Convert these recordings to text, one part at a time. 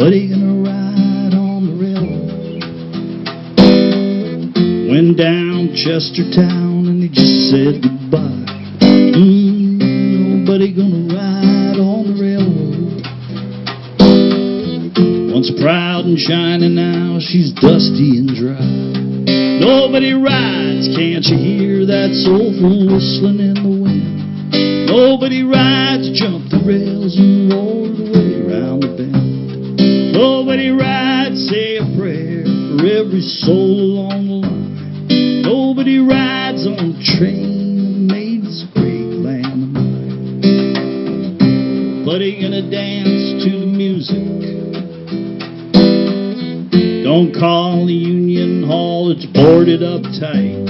Nobody gonna ride on the railroad. Went down Chestertown and he just said goodbye. Nobody gonna ride on the railroad. Once proud and shining, now she's dusty and dry. Nobody rides, can't you hear that soulful whistling in the wind? Nobody rides, jump the rails and roll away around the bend. Nobody rides, say a prayer for every soul along the line. Nobody rides on the train that made this great land of mine. Nobody gonna dance to the music. Don't call the Union Hall, it's boarded up tight.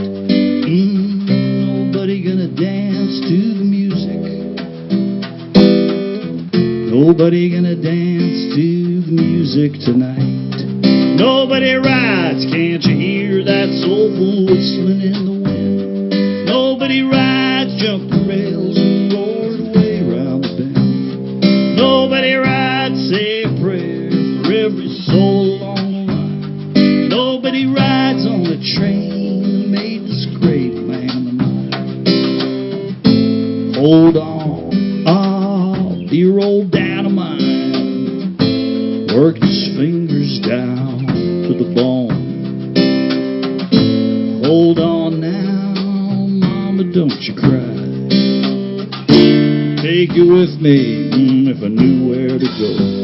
Nobody gonna dance to the music. Nobody gonna dance to the music tonight. Nobody rides, can't you hear that soulful whistling in the wind? Nobody rides, jump the rails and roared away around the bend. Nobody rides, say a prayer for every soul along the line. Nobody rides on the train that made this great land of mine. Hold on, dear old dad of mine worked his fingers down to the bone. Hold on now, mama, don't you cry. Take you with me if I knew where to go.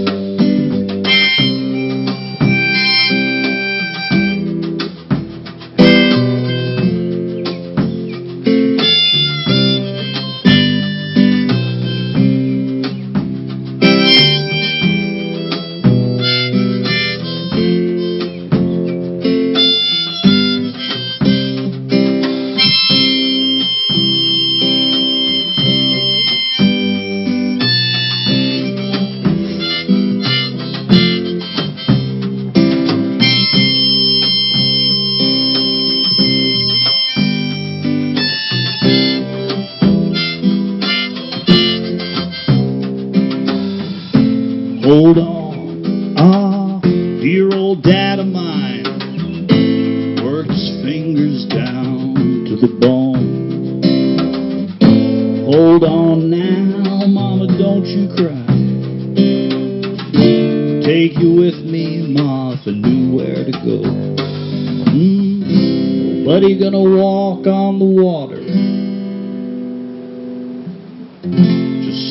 Hold on, dear old dad of mine worked his fingers down to the bone. Hold on now, mama, don't you cry. Take you with me, ma, if I knew where to go. Nobody gonna walk on the water.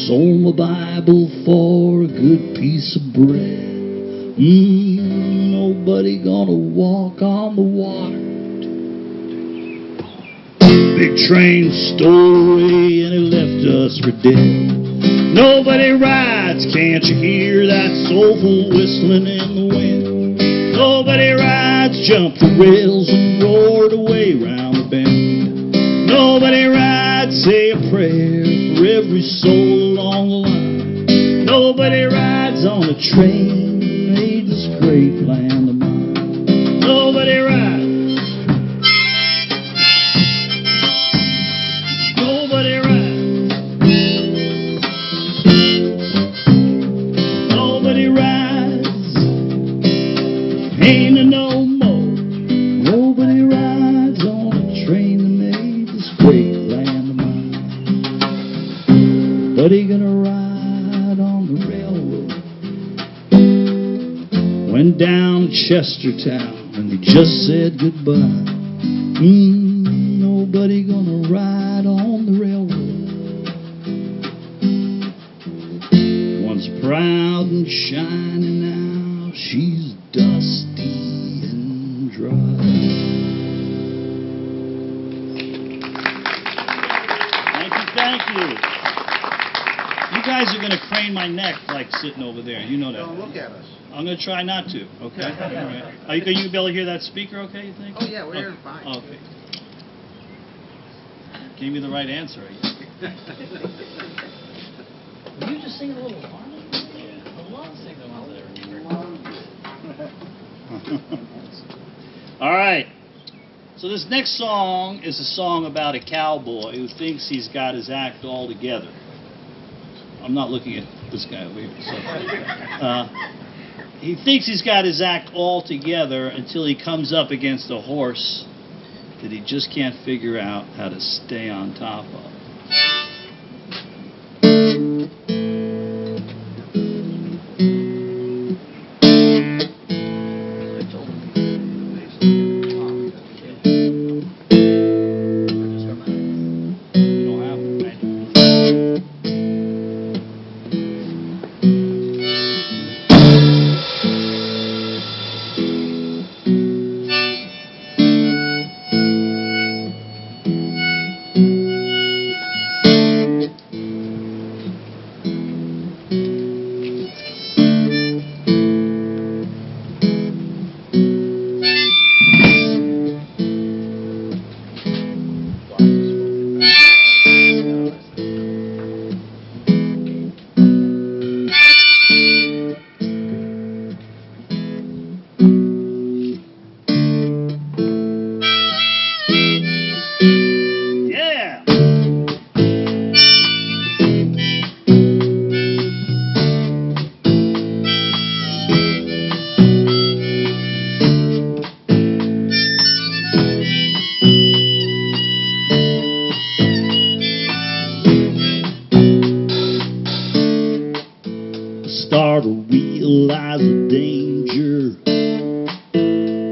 Sold my Bible for a good piece of bread. Nobody gonna walk on the water. Big train stole away and it left us for dead. Nobody rides, can't you hear that soulful whistling in the wind? Nobody rides, jump the rails and roared away round the bend. Nobody rides, say a prayer for every soul along the line. Nobody rides on a train that made this great land of mine. Nobody rides. Nobody rides. Nobody rides. Ain't no more. Nobody rides on a train that made this great land of mine. Nobody gonna ride on the railroad. Went down to Chestertown and he just said goodbye. Nobody gonna ride on the railroad. Once proud and shining, now she's dusty and dry. Thank you. You guys are going to crane my neck like sitting over there. You know that. Don't look at us. I'm going to try not to, okay? All right. Are you going to be able to hear that speaker okay, you think? Oh, yeah, we're hearing fine. Okay. Gave me the right answer, I guess. Will you just sing a little harmony? Yeah. I love singing the ones that are All right. So this next song is a song about a cowboy who thinks he's got his act all together. I'm not looking at this guy over here. So, he thinks he's got his act all together until he comes up against a horse that he just can't figure out how to stay on top of. Start to realize the danger.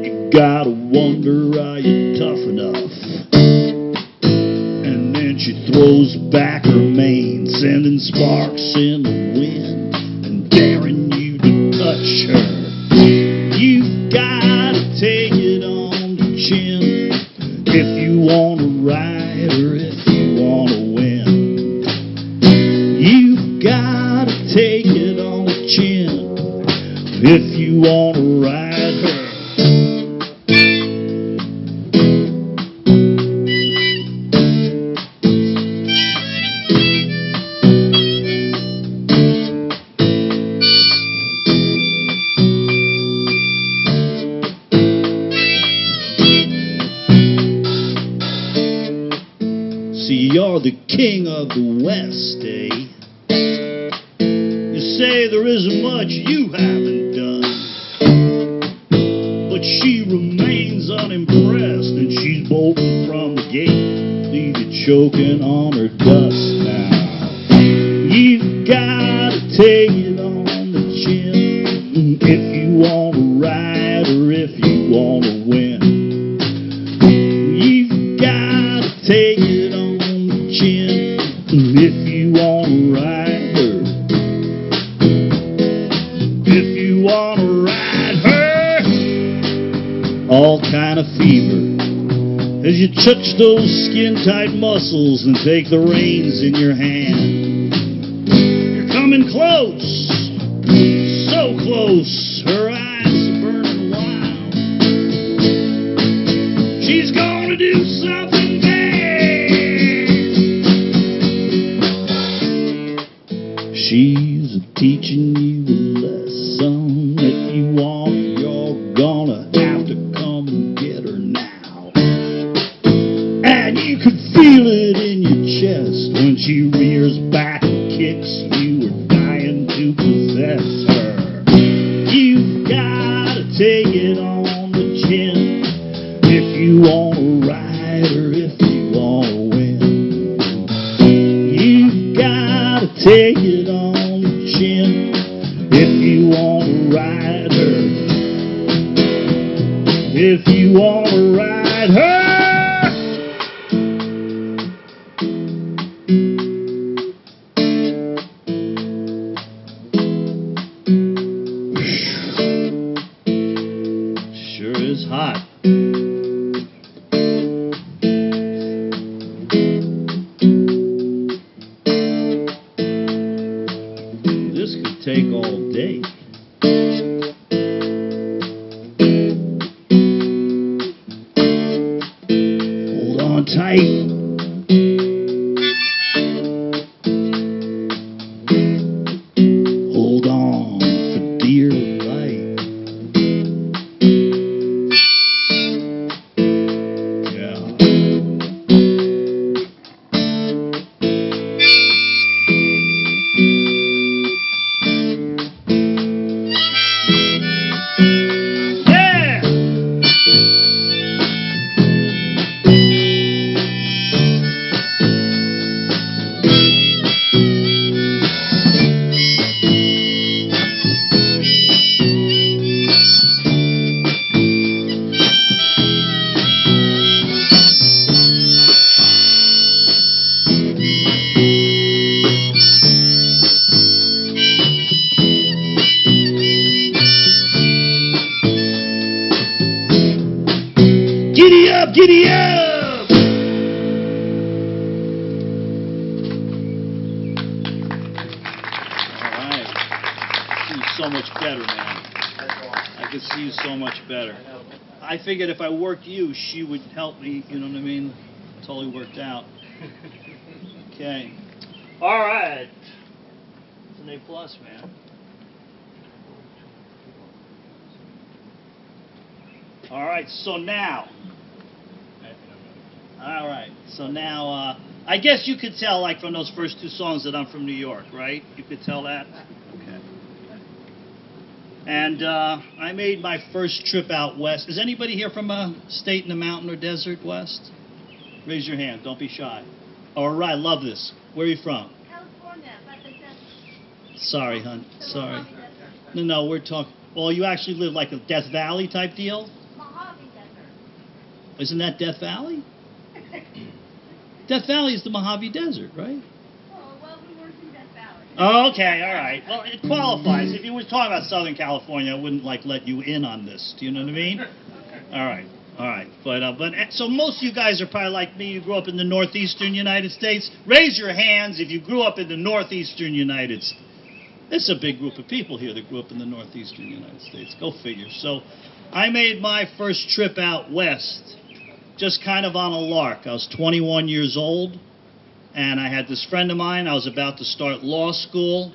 You gotta wonder, are you tough enough? And then she throws back her mane, sending sparks in the wind and daring you to touch her. You've gotta take it on the chin if you wanna ride or if you wanna win. You've gotta take it on the chin if you wanna ride her. See, you're the king of the West, eh? You say there isn't much you haven't done, but she remains unimpressed and she's bolting from the gate, leave you choking on her dust now. You've gotta take it on the chin if you wanna ride or if you wanna win. You've gotta take it on the chin if you wanna ride her. If you wanna ride her. All kind of fever as you touch those skin-tight muscles and take the reins in your hand. You're coming close, so close, her eyes are burning wild. She's gonna do something bad. She's teaching you a lesson. If you want her, you're gonna have to come and get her now. And you could feel it in your chest when she rears back and kicks. You are dying to possess her. You've gotta take it on the chin if you wanna ride or if you wanna win. You've gotta take it on the chin if you wanna ride her. If you wanna ride her. Sure is hot. This could take all day. Hold on tight. Hold on for dear life. Yeah. Giddy up! All right. I see you so much better, man. I can see you so much better. I figured if I worked you, she would help me, you know what I mean? Totally worked out. Okay. All right. It's an A+, man. All right, so now. All right, so now, I guess you could tell, like, from those first two songs that I'm from New York, right? You could tell that? Okay. And I made my first trip out west. Is anybody here from a state in the mountain or desert west? Raise your hand. Don't be shy. All right, love this. Where are you from? California, but the desert. Sorry, hon. Sorry. No, we're talking. Well, you actually live like a Death Valley type deal? Mojave Desert. Isn't that Death Valley? Death Valley is the Mojave Desert, right? Oh, well, we weren't in Death Valley. Oh, okay, all right. Well, it qualifies. If you were talking about Southern California, I wouldn't like let you in on this. Do you know what I mean? All right, all right. But so most of you guys are probably like me. You grew up in the northeastern United States. Raise your hands if you grew up in the northeastern United States. It's a big group of people here that grew up in the northeastern United States. Go figure. So I made my first trip out west just kind of on a lark. I was 21 years old, and I had this friend of mine. I was about to start law school,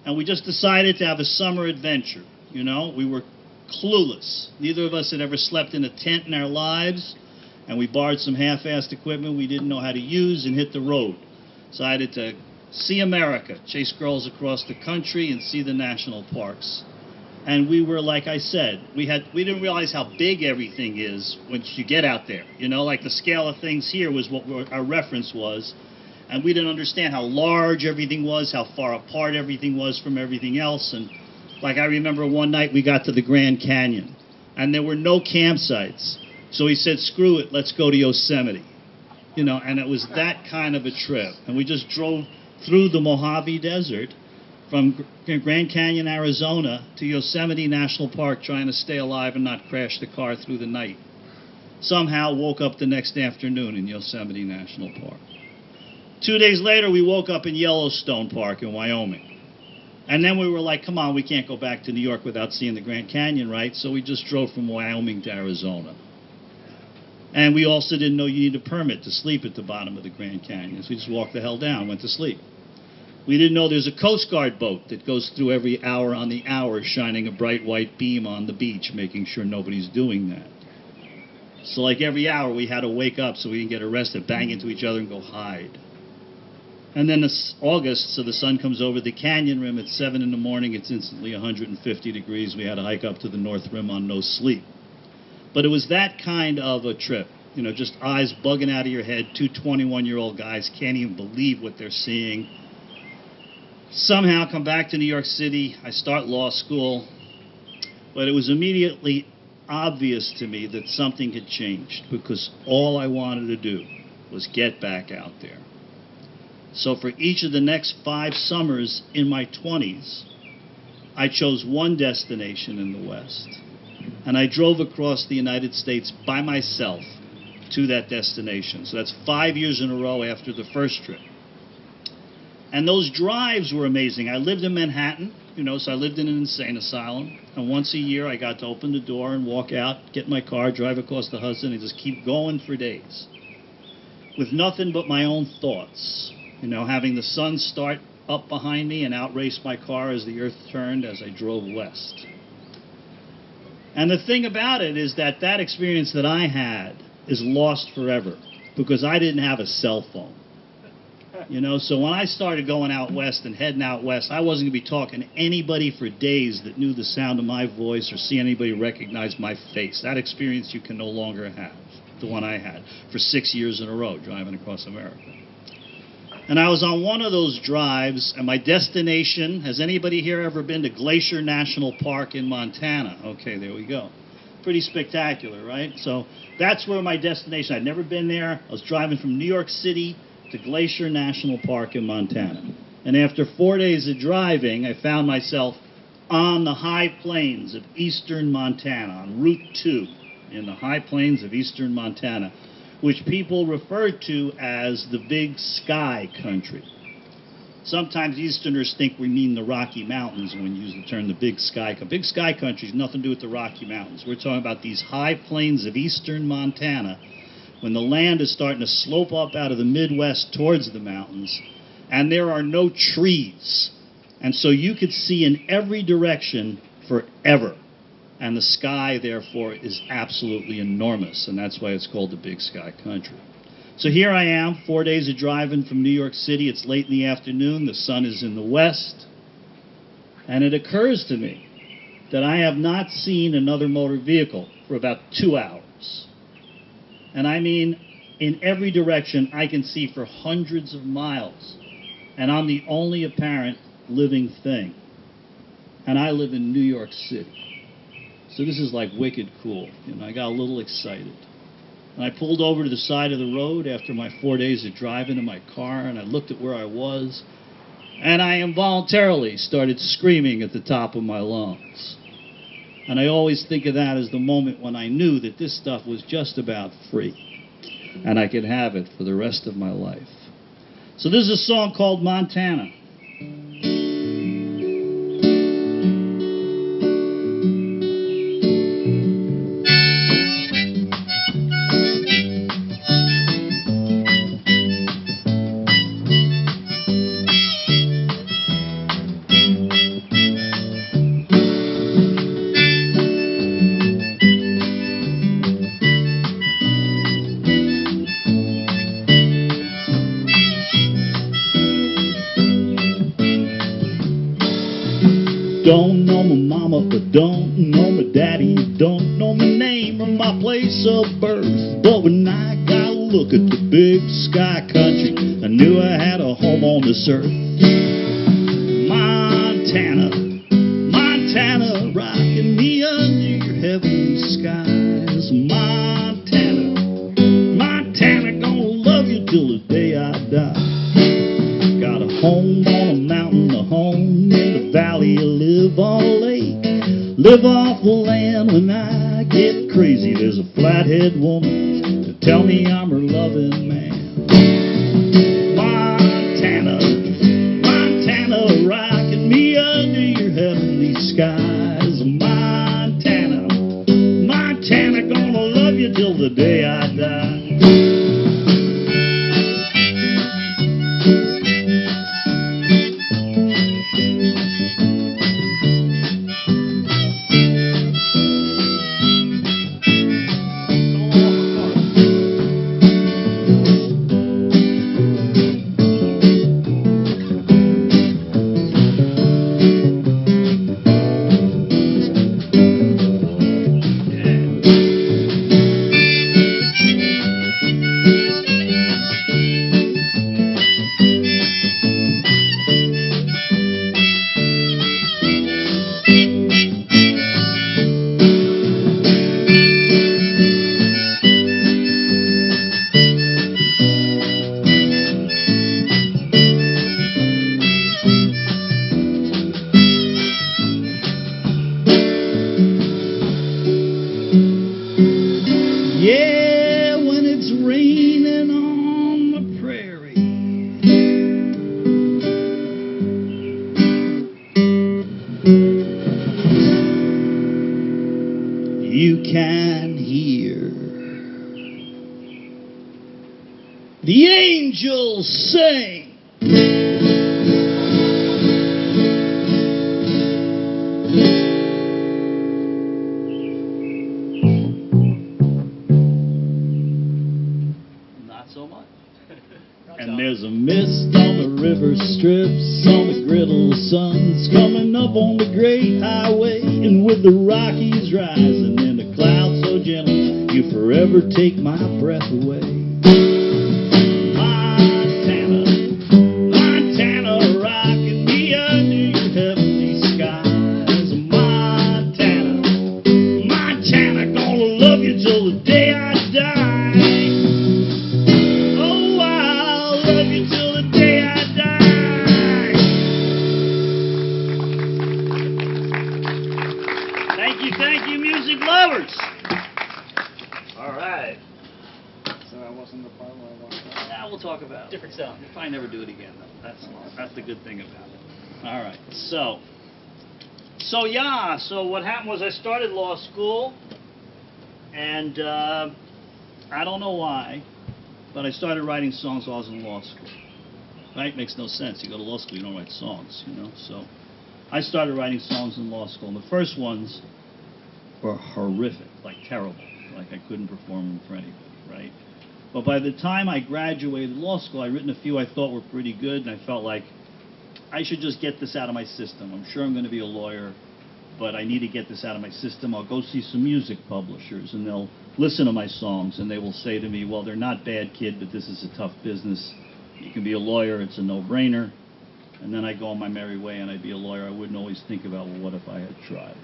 and we just decided to have a summer adventure. You know, we were clueless. Neither of us had ever slept in a tent in our lives, and we borrowed some half-assed equipment we didn't know how to use and hit the road. Decided to see America, chase girls across the country, and see the national parks. And we were, like I said, we didn't realize how big everything is once you get out there. You know, like the scale of things here was what our reference was. And we didn't understand how large everything was, how far apart everything was from everything else. And like I remember one night we got to the Grand Canyon, and there were no campsites. So he said, screw it, let's go to Yosemite. You know, and it was that kind of a trip. And we just drove through the Mojave Desert from Grand Canyon, Arizona to Yosemite National Park, trying to stay alive and not crash the car through the night. Somehow woke up the next afternoon in Yosemite National Park. 2 days later, we woke up in Yellowstone Park in Wyoming. And then we were like, come on, we can't go back to New York without seeing the Grand Canyon, right? So we just drove from Wyoming to Arizona. And we also didn't know you need a permit to sleep at the bottom of the Grand Canyon. So we just walked the hell down, went to sleep. We didn't know there's a Coast Guard boat that goes through every hour on the hour, shining a bright white beam on the beach, making sure nobody's doing that. So like every hour, we had to wake up so we didn't get arrested, bang into each other and go hide. And then it's August, so the sun comes over the canyon rim at 7 in the morning. It's instantly 150 degrees. We had to hike up to the North Rim on no sleep. But it was that kind of a trip. You know, just eyes bugging out of your head. Two 21-year-old guys can't even believe what they're seeing. Somehow come back to New York City. I start law school. But it was immediately obvious to me that something had changed, because all I wanted to do was get back out there. So for each of the next 5 summers in my 20s, I chose one destination in the West. And I drove across the United States by myself to that destination. So that's 5 years in a row after the first trip. And those drives were amazing. I lived in Manhattan, you know, so I lived in an insane asylum. And once a year I got to open the door and walk out, get in my car, drive across the Hudson, and just keep going for days. With nothing but my own thoughts. You know, having the sun start up behind me and outrace my car as the earth turned as I drove west. And the thing about it is that that experience that I had is lost forever, because I didn't have a cell phone. You know, so when I started going out west and heading out west, I wasn't going to be talking to anybody for days that knew the sound of my voice or see anybody recognize my face. That experience you can no longer have, the one I had for 6 years in a row driving across America. And I was on one of those drives, and my destination, has anybody here ever been to Glacier National Park in Montana? Okay, there we go. Pretty spectacular, right? So that's where my destination, I'd never been there. I was driving from New York City to Glacier National Park in Montana. And after 4 days of driving, I found myself on the high plains of eastern Montana on Route 2, in the high plains of eastern Montana, which people refer to as the Big Sky Country. Sometimes Easterners think we mean the Rocky Mountains when we use the term the Big Sky Country. Big Sky Country has nothing to do with the Rocky Mountains. We're talking about these high plains of eastern Montana when the land is starting to slope up out of the Midwest towards the mountains, and there are no trees. And so you could see in every direction forever. And the sky, therefore, is absolutely enormous, and that's why it's called the Big Sky Country. So here I am, 4 days of driving from New York City. It's late in the afternoon. The sun is in the west. And it occurs to me that I have not seen another motor vehicle for about 2 hours. And I mean, in every direction, I can see for hundreds of miles. And I'm the only apparent living thing. And I live in New York City. So this is like wicked cool. You know, I got a little excited. And I pulled over to the side of the road after my 4 days of driving in my car, and I looked at where I was, and I involuntarily started screaming at the top of my lungs. And I always think of that as the moment when I knew that this stuff was just about free, and I could have it for the rest of my life. So this is a song called Montana. Don't know my mama, but don't know my daddy. Don't know my name or my place of birth. But when I got a look at the Big Sky Country, I knew I had a home on this earth. Montana, Montana, rocking me under your heavenly skies. Montana, Montana, gonna love you till the day I die. Got a home on a mountain, a home in the valley, live on a lake, live off the land. When I get crazy, there's a flathead woman to tell me I'm her loving man. Montana, Montana, rocking me under your heavenly skies. Montana, Montana, gonna love you till the day I die. Yeah, when it's raining on the prairie, you can hear the angels sing. So much. And there's a mist on the river strips, on the griddle suns, coming up on the great highway, and with the Rockies rising and the clouds so gentle, you forever take my breath away. Montana, Montana, rocking me under your heavenly skies. Montana, Montana, gonna love you till the day I die. Thank you, music lovers. wasn't the part where I wanted to. Yeah, we'll talk about it. Different sound. We'll probably never do it again, though. That's the good thing about it. All right. So what happened was I started law school, and I don't know why, but I started writing songs while I was in law school. Right? Makes no sense. You go to law school, you don't write songs, you know. So I started writing songs in law school, and the first ones were horrific, like terrible. Like I couldn't perform them for anybody, right? But by the time I graduated law school, I'd written a few I thought were pretty good, and I felt like I should just get this out of my system. I'm sure I'm going to be a lawyer, but I need to get this out of my system. I'll go see some music publishers, and they'll listen to my songs, and they will say to me, well, they're not bad, kid, but this is a tough business. You can be a lawyer. It's a no-brainer. And then I'd go on my merry way, and I'd be a lawyer. I wouldn't always think about, well, what if I had tried?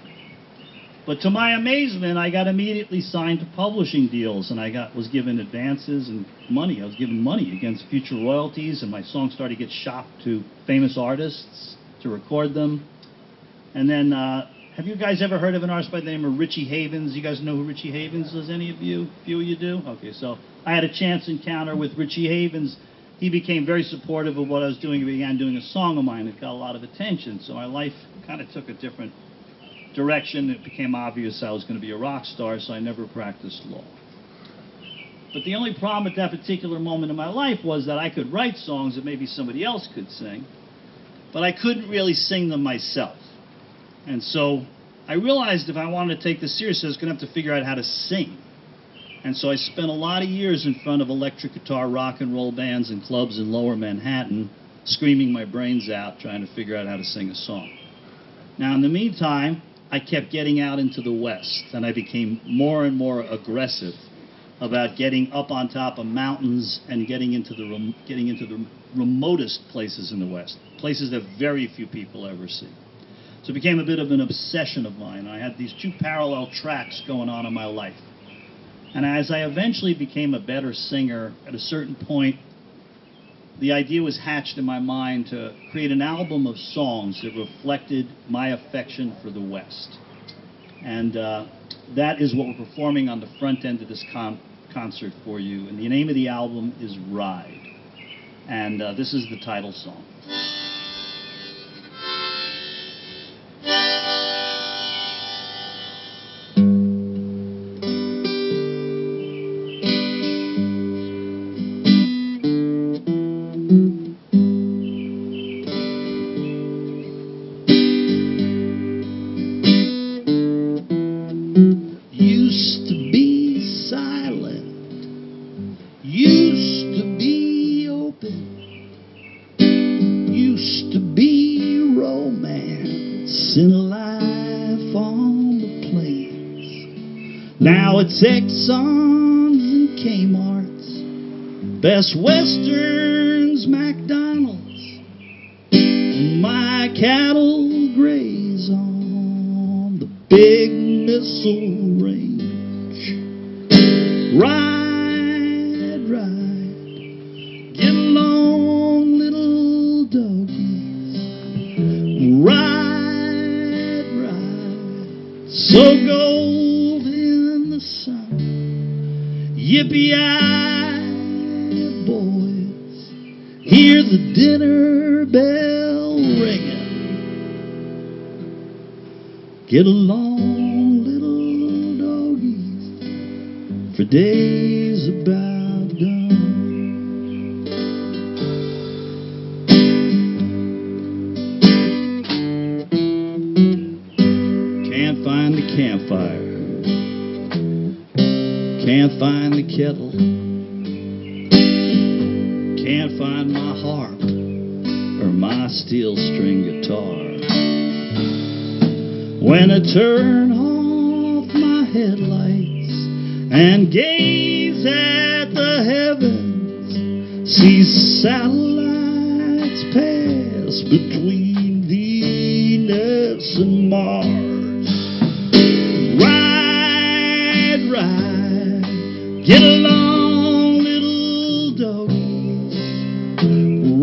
But to my amazement, I got immediately signed to publishing deals, and I was given advances and money. I was given money against future royalties, and my songs started to get shopped to famous artists to record them. And then, have you guys ever heard of an artist by the name of Richie Havens? You guys know who Richie Havens is? Any of you? A few of you do? Okay, so I had a chance encounter with Richie Havens. He became very supportive of what I was doing. He began doing a song of mine. It got a lot of attention, so my life kind of took a different direction. It became obvious I was going to be a rock star, so I never practiced law. But the only problem at that particular moment in my life was that I could write songs that maybe somebody else could sing, but I couldn't really sing them myself. And so I realized if I wanted to take this seriously, I was going to have to figure out how to sing. And so I spent a lot of years in front of electric guitar rock and roll bands and clubs in lower Manhattan, screaming my brains out, trying to figure out how to sing a song. Now, in the meantime, I kept getting out into the West, and I became more and more aggressive about getting up on top of mountains and getting into the remotest places in the West, places that very few people ever see. So it became a bit of an obsession of mine. I had these two parallel tracks going on in my life. And as I eventually became a better singer, at a certain point, the idea was hatched in my mind to create an album of songs that reflected my affection for the West. And that is what we're performing on the front end of this concert for you. And the name of the album is Ride. And this is the title song. Used to be silent, used to be open, used to be romance in life on the plains. Now it's Exxons and Kmart's, Best Westerns, McDonald's, and my cattle graze on the big Missile Range. Ride, ride, get along, little doggies. Ride, ride, so gold in the sun. Yippee-yi, boys, hear the dinner bell ringing. Get along, little doggies, for days about done. Can't find the campfire, can't find the kettle, can't find my harp or my steel string guitar. When I turn off my headlights and gaze at the heavens, see satellites pass between Venus and Mars. Ride, ride, get along, little doggies.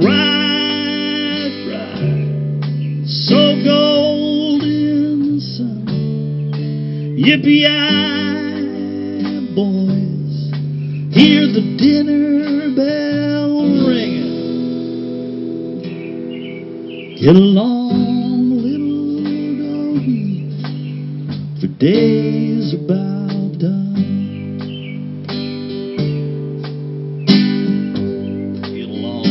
Ride, ride, so gold in the sun. Yippee-yi, boys, Hear the dinner bell ringing. Get along, little doggy, for days about done. Get along.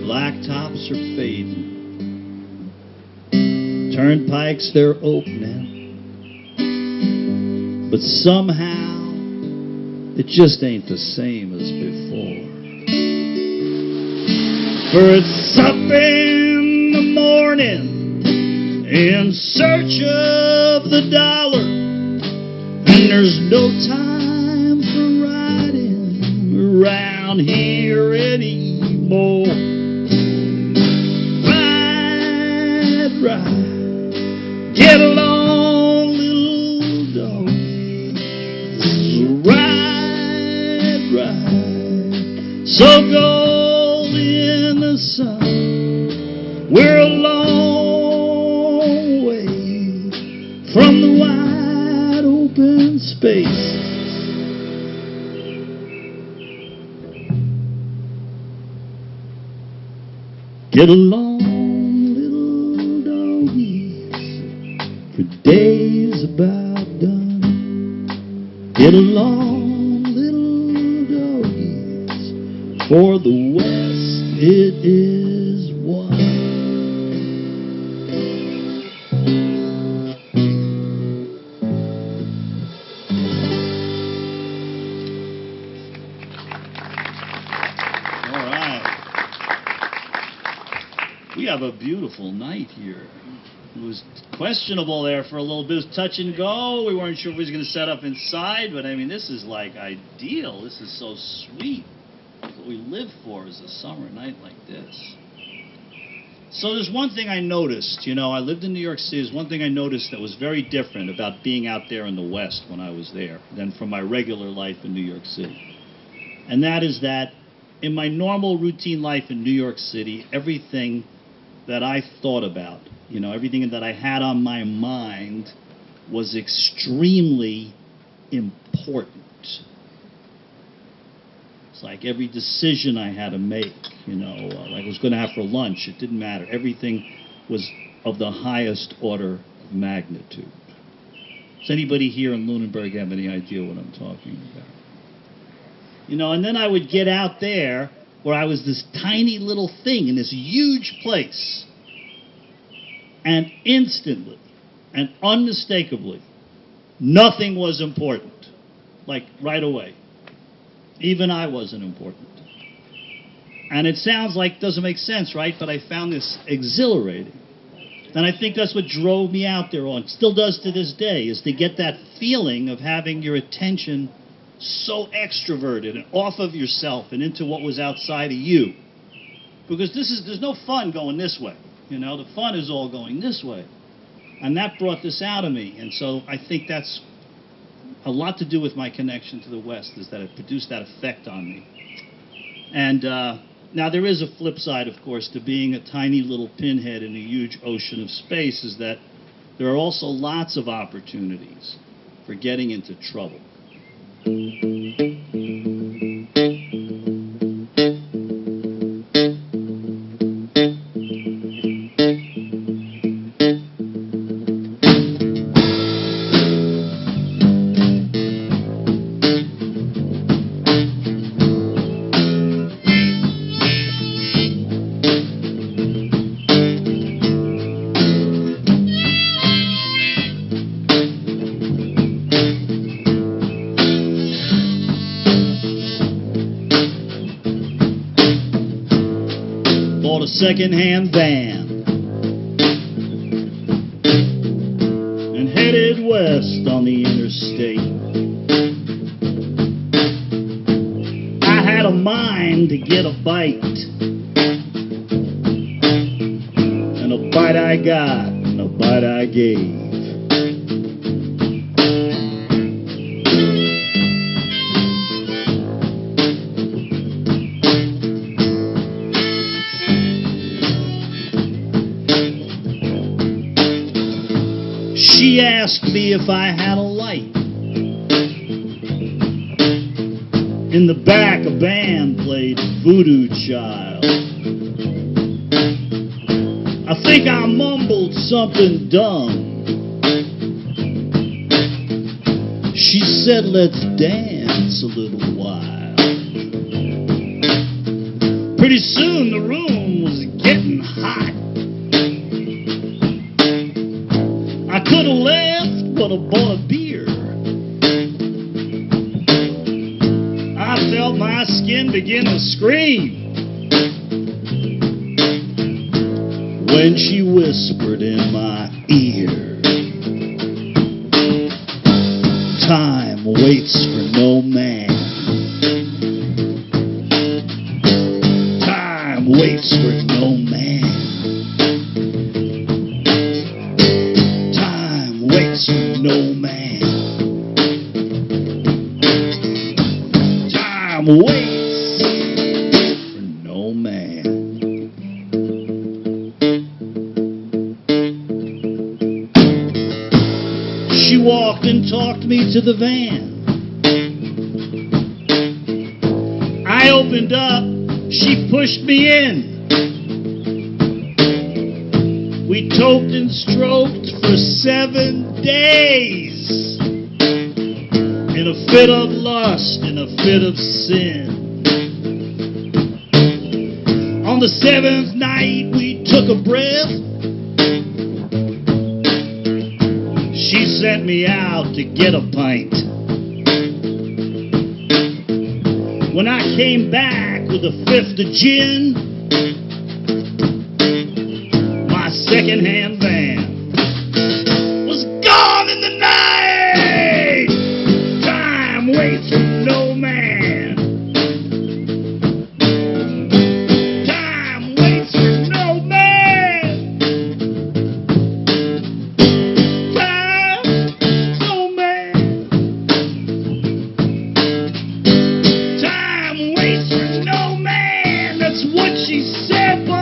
Blacktops are fading. Turnpikes, they're opening. But somehow, it just ain't the same as before. For it's up in the morning in search of the dollar, and there's no time for riding around here anymore. Ride, get along, little doggy. Ride, ride, so gold in the sun. We're a long way from the wide open space. Get along, for days about done. Get along, little doggies, for the West it is won. All right. We have a beautiful night here. It was questionable there for a little bit. It was touch and go. We weren't sure if we was going to set up inside, but I mean, this is like ideal. This is so sweet. That's what we live for, is a summer night like this. So there's one thing I noticed. You know, I lived in New York City. There's one thing I noticed that was very different about being out there in the West when I was there than from my regular life in New York City. And that is that in my normal routine life in New York City, everything that I thought about, you know, everything that I had on my mind was extremely important. It's like every decision I had to make, you know, like I was going to have for lunch, it didn't matter. Everything was of the highest order of magnitude. Does anybody here in Lunenburg have any idea what I'm talking about? You know, and then I would get out there where I was this tiny little thing in this huge place. And instantly and unmistakably, nothing was important. Like right away. Even I wasn't important. And it sounds like, doesn't make sense, right? But I found this exhilarating. And I think that's what drove me out there on, still does to this day, is to get that feeling of having your attention so extroverted and off of yourself and into what was outside of you. Because there's no fun going this way. You know, the fun is all going this way. And that brought this out of me. And so I think that's a lot to do with my connection to the West, is that it produced that effect on me. And now there is a flip side, of course, to being a tiny little pinhead in a huge ocean of space, is that there are also lots of opportunities for getting into trouble. Bought a second-hand van and headed west on the interstate. I had a mind to get a bite, and a bite I got, and a bite I gave. She asked me if I had a light. In the back, a band played Voodoo Child. I think I mumbled something dumb. She said, let's dance a little while. Pretty soon the room was getting hot. I could have left, but I bought a beer. I felt my skin begin to scream when she whispered in my ear, time waits for no man. Time waits for no man. Waits for no man. Time waits for no man. She walked and talked me to the van. I opened up, she pushed me in. We toked and stroked for 7 days in a fit of lust, in a fit of sin. On the 7th night we took a breath. She sent me out to get a pint. When I came back with a 5th of gin, my second-hand van was gone in the night. Time waits for no man. Time waits for no man. Time, no man. Time waits for no man. That's what she said, boys.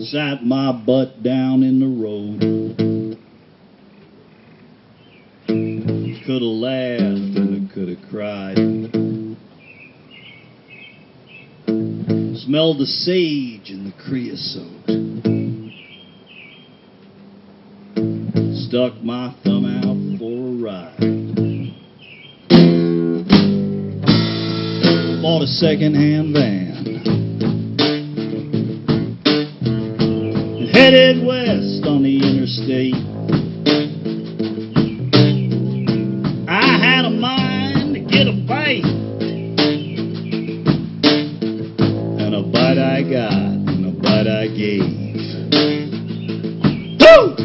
Sat my butt down in the road. Could have laughed and I could have cried. Smelled the sage and the creosote. Stuck my thumb out for a ride. Bought a second-hand van. Headed west on the interstate. I had a mind to get a bite, and a bite I got, and a bite I gave. Woo!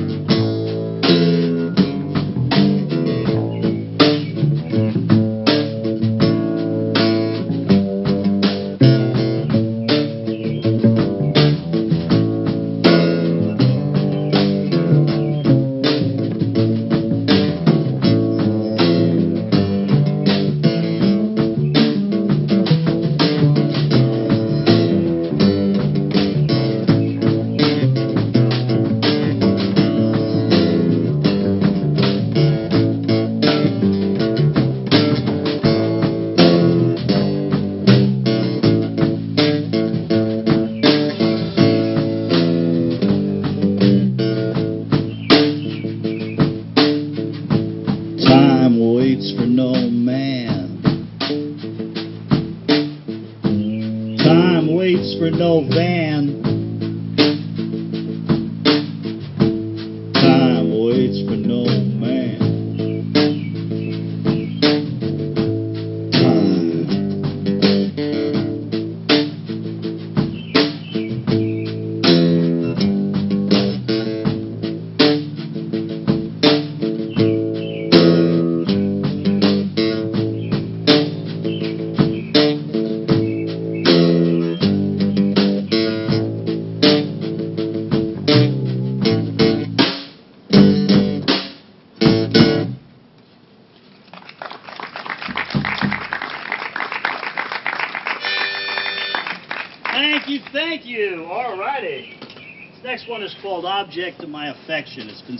This next one is called Object of My Affection. It's been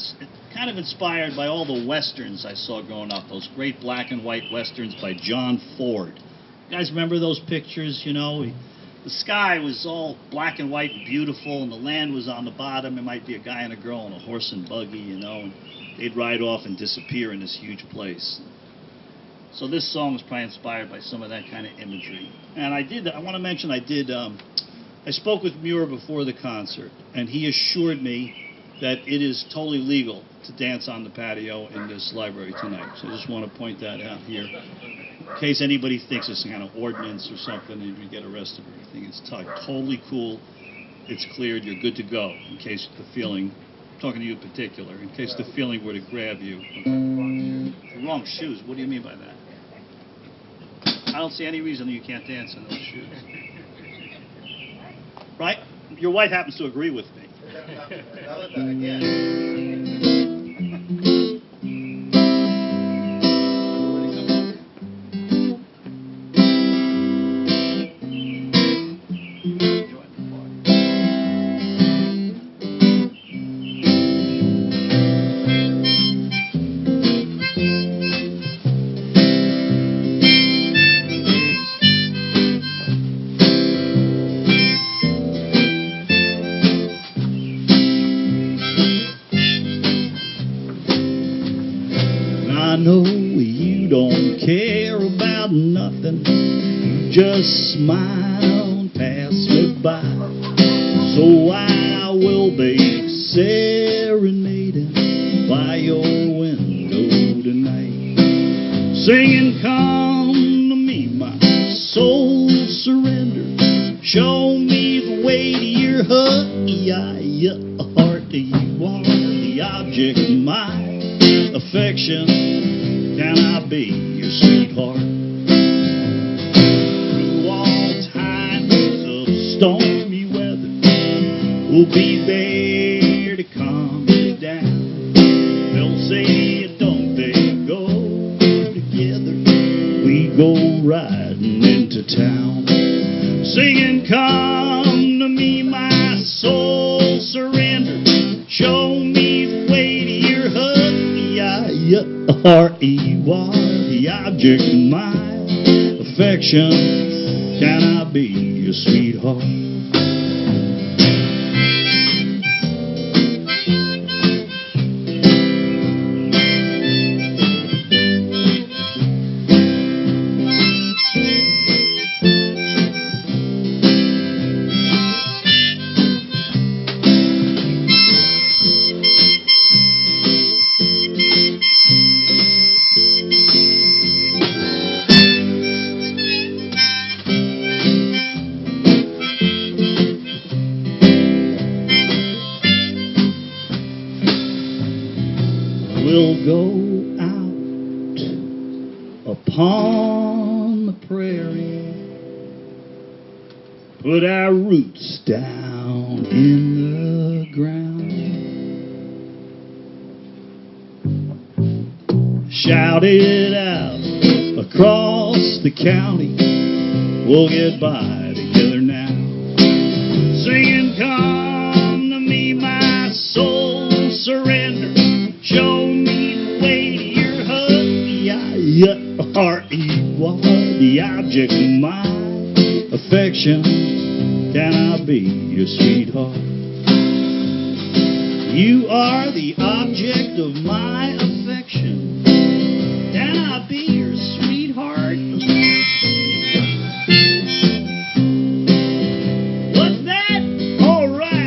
kind of inspired by all the westerns I saw growing up, those great black and white westerns by John Ford. You guys remember those pictures, you know? The sky was all black and white and beautiful, and the land was on the bottom. There might be a guy and a girl on a horse and buggy, you know, and they'd ride off and disappear in this huge place. So this song was probably inspired by some of that kind of imagery. And I want to mention I spoke with Muir before the concert, and he assured me that it is totally legal to dance on the patio in this library tonight. So I just want to point that out here. In case anybody thinks it's some kind of ordinance or something and you get arrested or anything, it's totally cool. It's cleared. You're good to go in case the feeling, I'm talking to you in particular, in case the feeling were to grab you. The wrong shoes. What do you mean by that? I don't see any reason you can't dance in those shoes. Right? Your wife happens to agree with me. I know you don't care about nothing. You just smile and pass me by. So I will be serenading by your window tonight, singing, come to me, my soul surrender. Show me the way to your heart. You are the object of my affection. Can I be your sweetheart? Through all times of stormy weather, we'll be there to calm you down. They'll say it don't, they go together. We go riding into town, singing, come to me, my soul surrender. Show me the way to your heart. You are the object of my affection. Can I be your sweetheart? We'll go out upon the prairie, put our roots down in the ground, shout it out across the county. We'll get by together now, singing, come to me, my soul surrender. Show me the way to your heart. You are the object of my affection. Can I be your sweetheart? You are the object of my affection. Can I be your sweetheart? What's that? All right.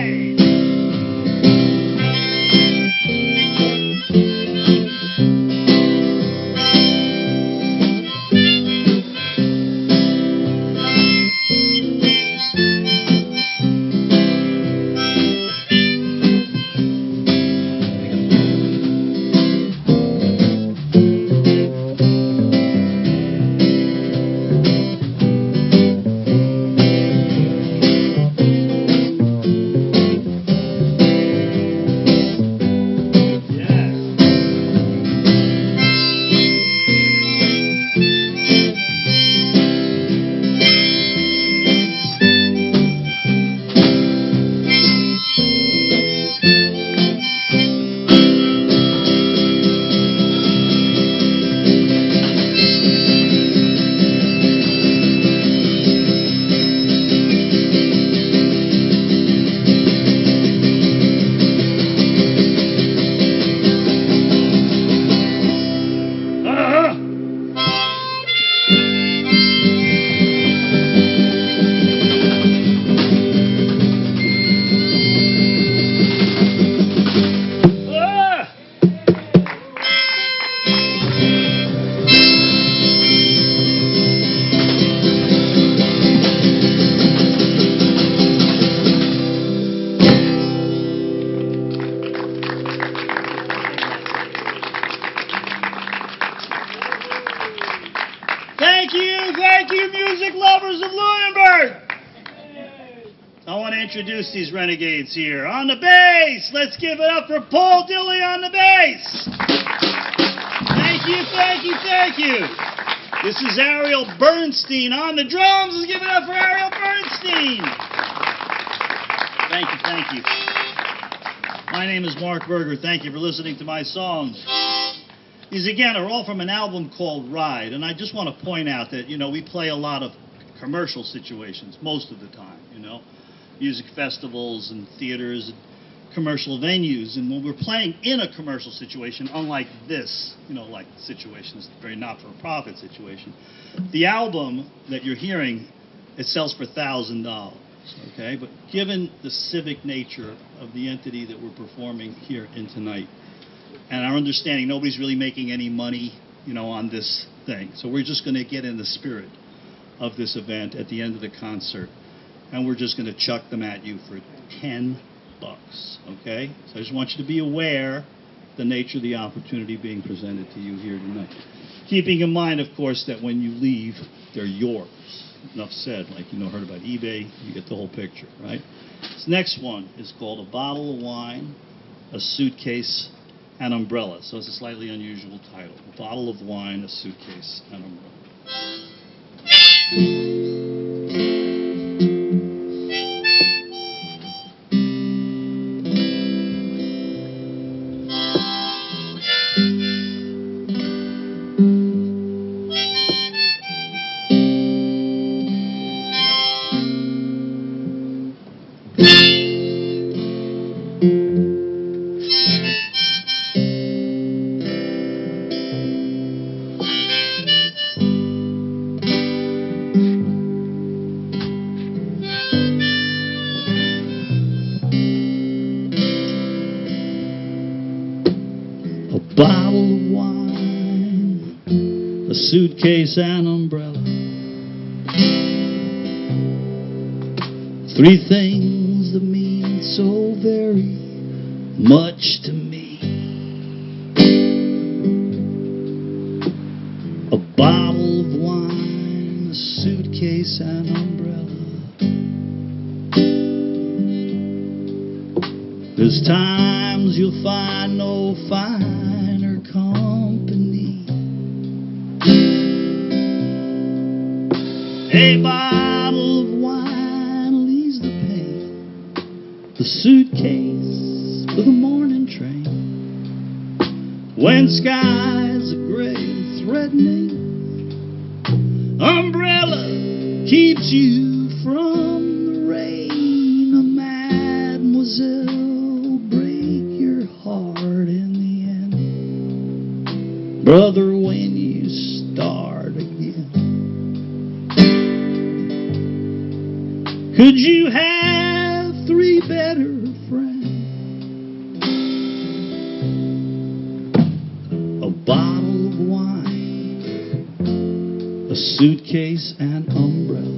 introduce these renegades here. On the bass, let's give it up for Paul Dilley on the bass. Thank you, thank you, thank you. This is Ariel Bernstein on the drums. Let's give it up for Ariel Bernstein. Thank you, thank you. My name is Marc Berger. Thank you for listening to my songs. These, again, are all from an album called Ride. And I just want to point out that, we play a lot of commercial situations most of the time, music festivals and theaters and commercial venues. And when we're playing in a commercial situation, unlike this, like situations, very not-for-profit situation, the album that you're hearing, it sells for $1,000. Okay, but given the civic nature of the entity that we're performing here in tonight, and our understanding nobody's really making any money, on this thing. So we're just going to get in the spirit of this event at the end of the concert, and we're just going to chuck them at you for $10. Okay? So I just want you to be aware the nature of the opportunity being presented to you here tonight. Keeping in mind, of course, that when you leave, they're yours. Enough said, like heard about eBay, you get the whole picture, right? This next one is called A Bottle of Wine, A Suitcase, and Umbrella. So it's a slightly unusual title. A Bottle of Wine, A Suitcase, and Umbrella. Bottle of wine, a suitcase and umbrella. Three things that mean so very much to me. A bottle of wine, a suitcase and umbrella. There's times you'll find no finer company. A bottle of wine will ease the pain. The suitcase for the morning train. When skies are gray and threatening, umbrella keeps you from the rain. A mademoiselle in the end, brother, when you start again. Could you have three better friends? A bottle of wine, a suitcase and umbrella.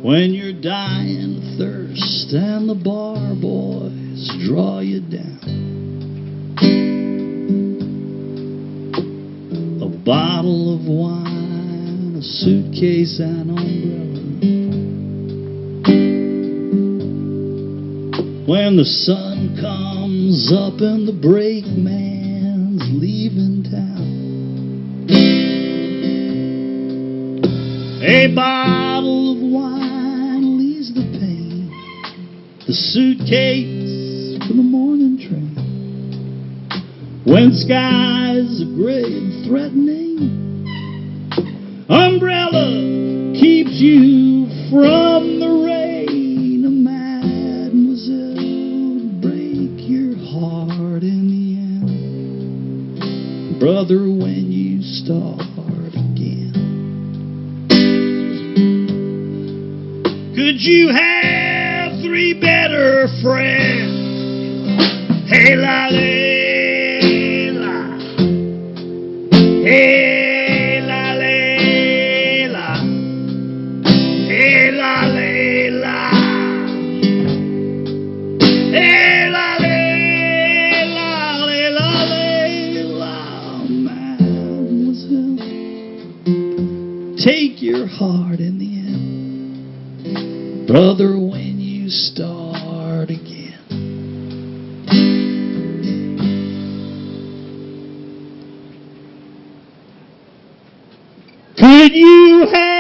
When you're dying of thirst and the bar boys draw you down, a bottle of wine, a suitcase and umbrella. When the sun comes up and the brakeman's leaving town, a bottle of wine ease the pain. The suitcase for the morning train. When skies are gray and threatening, umbrella keeps you from the rain. A mademoiselle break your heart in the end, brother, when you start again. Could you have three better friends? Hey la la, hey la la, hey la la, hey la la, mademoiselle, take your heart in the end. start again. Could you have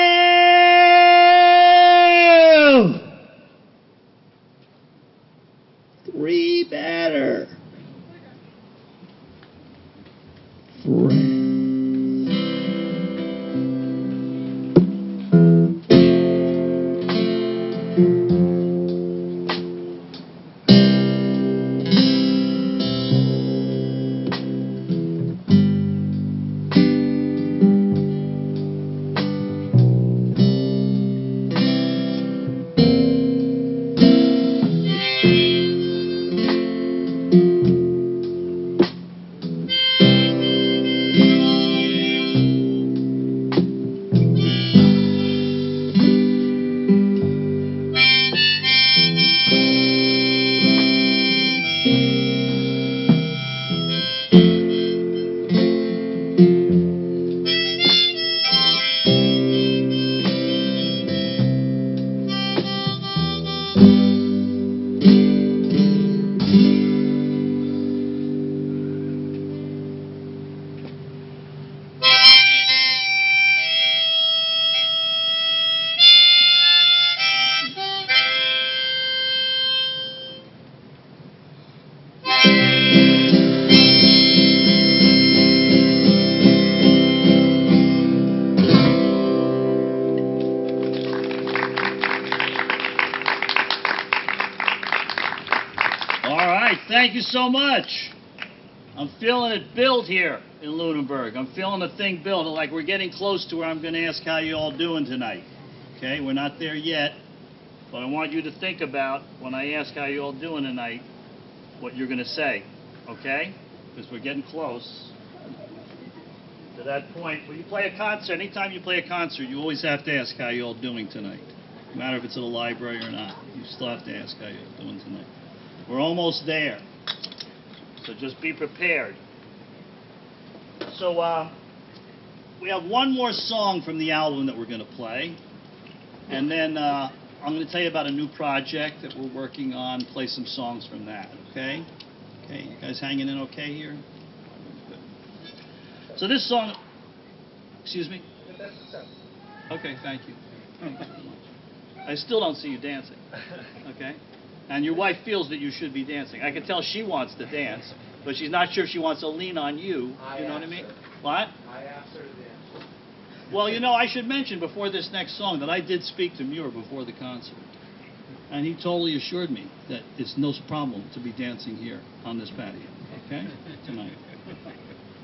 3 better friends? Thank you so much. I'm feeling it build here in Lunenburg. I'm feeling the thing build. Like we're getting close to where I'm going to ask how you all doing tonight. Okay, we're not there yet, but I want you to think about when I ask how you all doing tonight, what you're going to say. Okay? Because we're getting close to that point. When you play a concert, anytime you play a concert, you always have to ask how you all doing tonight. No matter if it's at a library or not, you still have to ask how you're doing tonight. We're almost there, so just be prepared. So we have one more song from the album that we're going to play, and then I'm going to tell you about a new project that we're working on, play some songs from that, okay? Okay, you guys hanging in okay here? Good. So this song, excuse me? Okay, thank you. Thank you so much. I still don't see you dancing, okay? And your wife feels that you should be dancing. I can tell she wants to dance, but she's not sure if she wants to lean on you. You know what I mean? What? I asked her to dance. Well, you know, I should mention before this next song that I did speak to Muir before the concert. And he totally assured me that it's no problem to be dancing here on this patio, okay, tonight.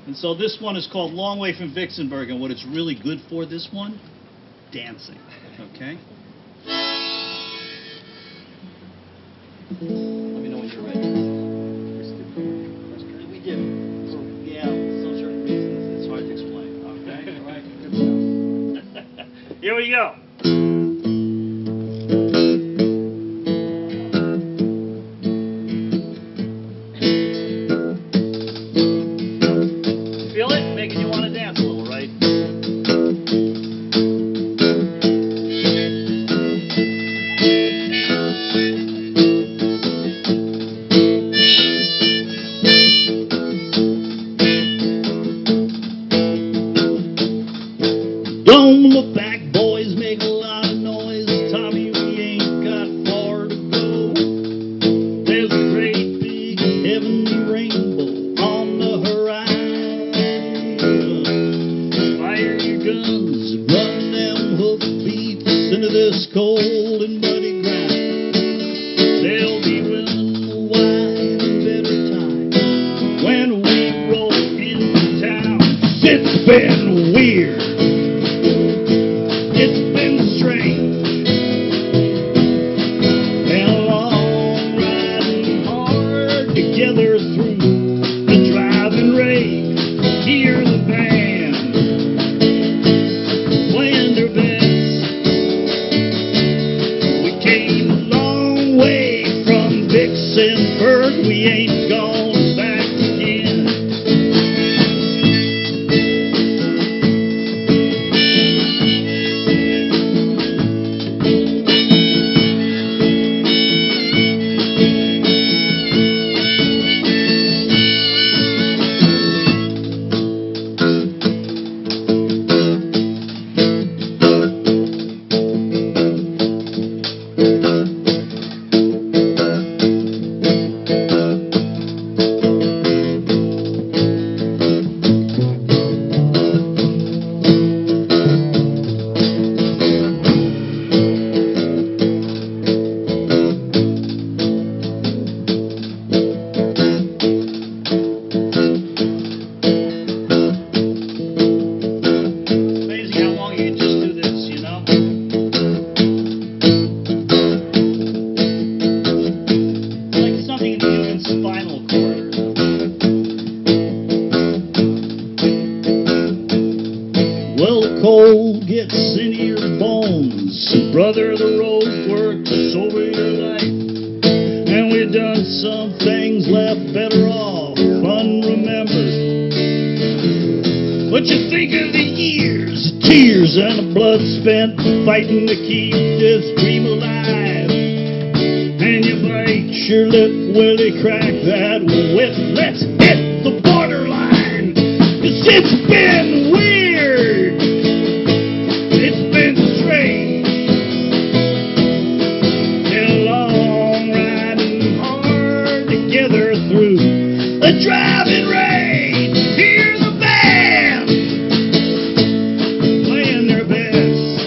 And so this one is called Long Way from Vicksburg, and what it's really good for, this one, dancing, okay? Let me know when you're ready. We did. Yeah, for some certain reasons it's hard to explain. Okay? All right. Here we go. Feel it? Making you want to dance a little, right? Don't look back, boys, make a lot of noise. Tommy, we ain't got far to go. There's a great big heavenly rainbow on the horizon. Fire your guns, run them hoof beats into this cold and muddy ground. They'll be winning a wide and better time when we roll into town. It's been weird. It's been strange and long riding hard together through the driving rain. Hear the band playing their best. We came a long way from Vicksburg. We ain't gone back again. have done some things left better off unremembered. But you think of the years, tears, and the blood spent fighting to keep this dream alive. And you bite your lip where they crack that whip. Let's hit the borderline. 'Cause it's been weird. It's been strange. And long riding hard together through a driving rain. Hear the band playing their best.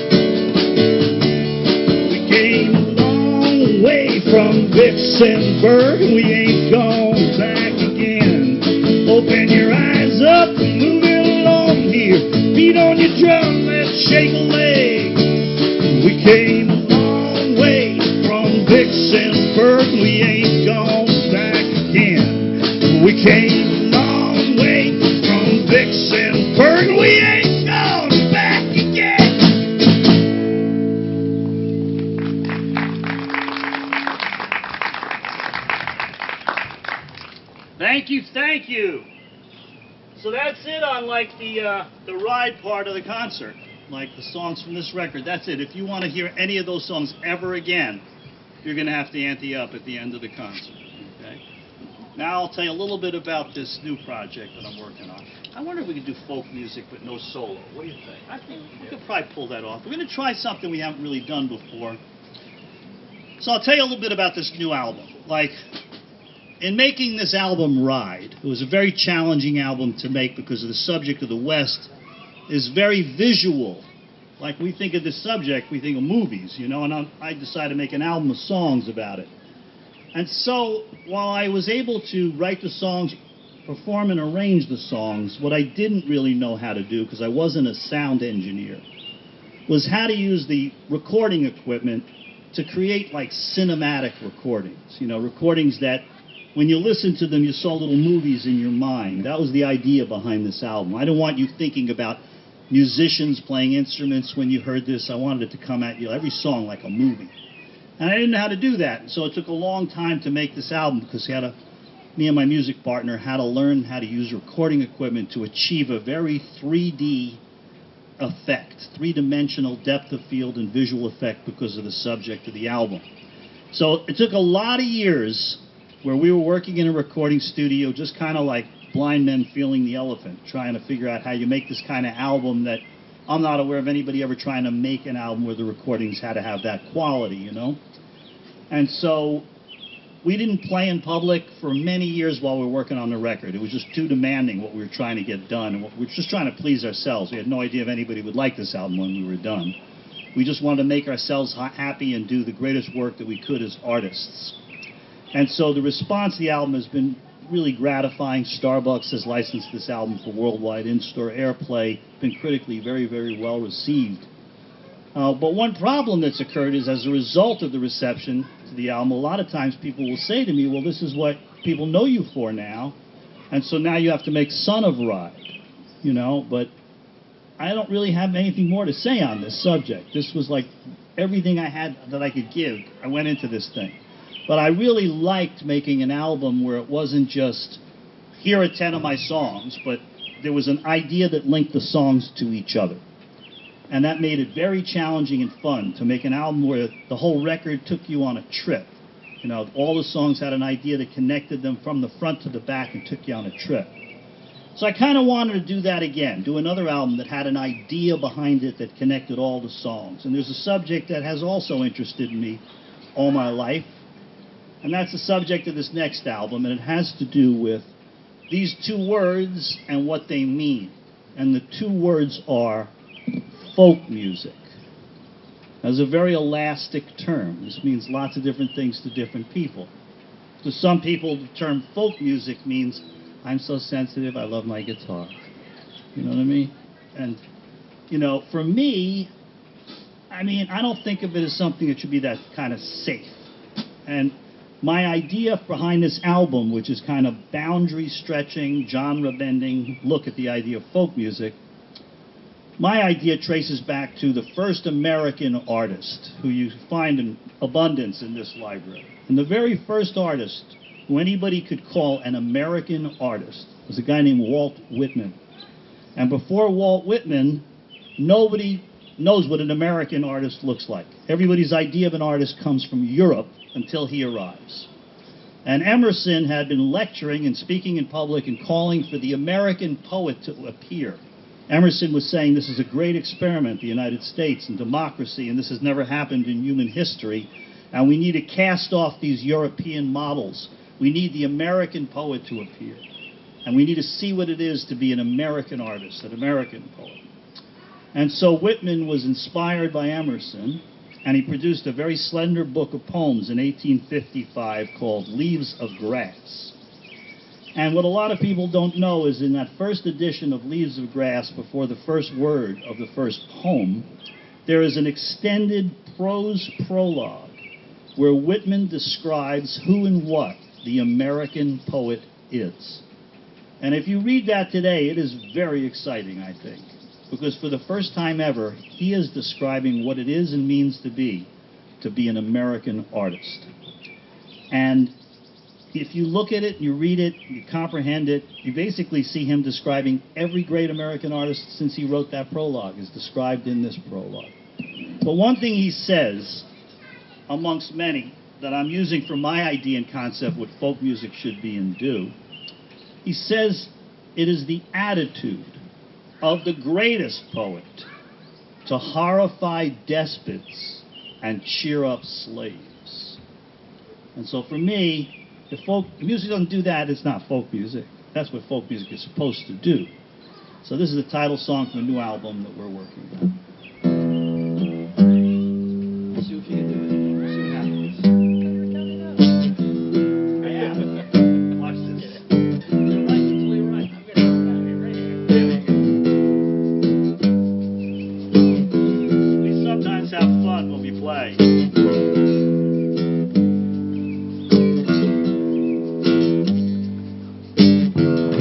We came a long way from Vicksburg, and we ain't gone back again. Open your eyes up and move it along here. Beat on your drum, let's shake a leg. We came a long way from Vicksburg, and we ain't gone back again. We came a long way from Vicksburg, and we ain't gone back again. Thank you, thank you. So that's it on like the ride part of the concert, like the songs from this record. That's it. If you want to hear any of those songs ever again, you're going to have to ante up at the end of the concert. Okay. Now I'll tell you a little bit about this new project that I'm working on. I wonder if we could do folk music with no solo. What do you think? I think we could probably pull that off. We're going to try something we haven't really done before. So I'll tell you a little bit about this new album. Like, in making this album Ride, it was a very challenging album to make because of the subject of the West is very visual. Like, we think of this subject, we think of movies, you know, and I decided to make an album of songs about it. And so, while I was able to write the songs, perform and arrange the songs, what I didn't really know how to do, because I wasn't a sound engineer, was how to use the recording equipment to create, like, cinematic recordings. You know, recordings that, when you listen to them, you saw little movies in your mind. That was the idea behind this album. I didn't want you thinking about musicians playing instruments when you heard this. I wanted it to come at you, every song, like a movie. And I didn't know how to do that. So it took a long time to make this album because me and my music partner had to learn how to use recording equipment to achieve a very 3D effect, three-dimensional depth of field and visual effect because of the subject of the album. So it took a lot of years where we were working in a recording studio, just kind of like blind men feeling the elephant, trying to figure out how you make this kind of album that I'm not aware of anybody ever trying to make an album where the recordings had to have that quality, you know? And so we didn't play in public for many years while we were working on the record. It was just too demanding what we were trying to get done, and we were just trying to please ourselves. We had no idea if anybody would like this album when we were done. We just wanted to make ourselves happy and do the greatest work that we could as artists. And so the response to the album has been really gratifying. Starbucks has licensed this album for worldwide in-store airplay. Been critically very, very well received. But one problem that's occurred is as a result of the reception to the album, a lot of times people will say to me, well, this is what people know you for now, and so now you have to make Son of Ride, you know, but I don't really have anything more to say on this subject. This was like everything I had that I could give. I went into this thing. But I really liked making an album where it wasn't just, here are 10 of my songs, but there was an idea that linked the songs to each other. And that made it very challenging and fun to make an album where the whole record took you on a trip. You know, all the songs had an idea that connected them from the front to the back and took you on a trip. So I kind of wanted to do that again, do another album that had an idea behind it that connected all the songs. And there's a subject that has also interested me all my life. And that's the subject of this next album, and it has to do with these two words and what they mean. And the two words are folk music. That's a very elastic term. This means lots of different things to different people. To some people, the term folk music means, I'm so sensitive, I love my guitar. You know what I mean? And, you know, for me, I mean, I don't think of it as something that should be that kind of safe. And my idea behind this album, which is kind of boundary-stretching, genre-bending look at the idea of folk music, my idea traces back to the first American artist, who you find in abundance in this library. And the very first artist who anybody could call an American artist was a guy named Walt Whitman. And before Walt Whitman, nobody knows what an American artist looks like. Everybody's idea of an artist comes from Europe until he arrives. And Emerson had been lecturing and speaking in public and calling for the American poet to appear. Emerson was saying this is a great experiment, the United States, and democracy, and this has never happened in human history, and we need to cast off these European models. We need the American poet to appear, and we need to see what it is to be an American artist, an American poet. And so Whitman was inspired by Emerson, and he produced a very slender book of poems in 1855 called Leaves of Grass. And what a lot of people don't know is in that first edition of Leaves of Grass, before the first word of the first poem, there is an extended prose prologue where Whitman describes who and what the American poet is. And if you read that today, it is very exciting, I think, because for the first time ever, he is describing what it is and means to be an American artist. And if you look at it, you read it, you comprehend it, you basically see him describing every great American artist since he wrote that prologue is described in this prologue. But one thing he says, amongst many, that I'm using for my idea and concept what folk music should be and do, he says it is the attitude of the greatest poet to horrify despots and cheer up slaves. And so for me, if folk music doesn't do that, it's not folk music. That's what folk music is supposed to do. So this is the title song from a new album that we're working on. See if you can do it. See what happens. Yeah. Watch this. You're right, totally right. I'm gonna be right here. We sometimes have fun when we play.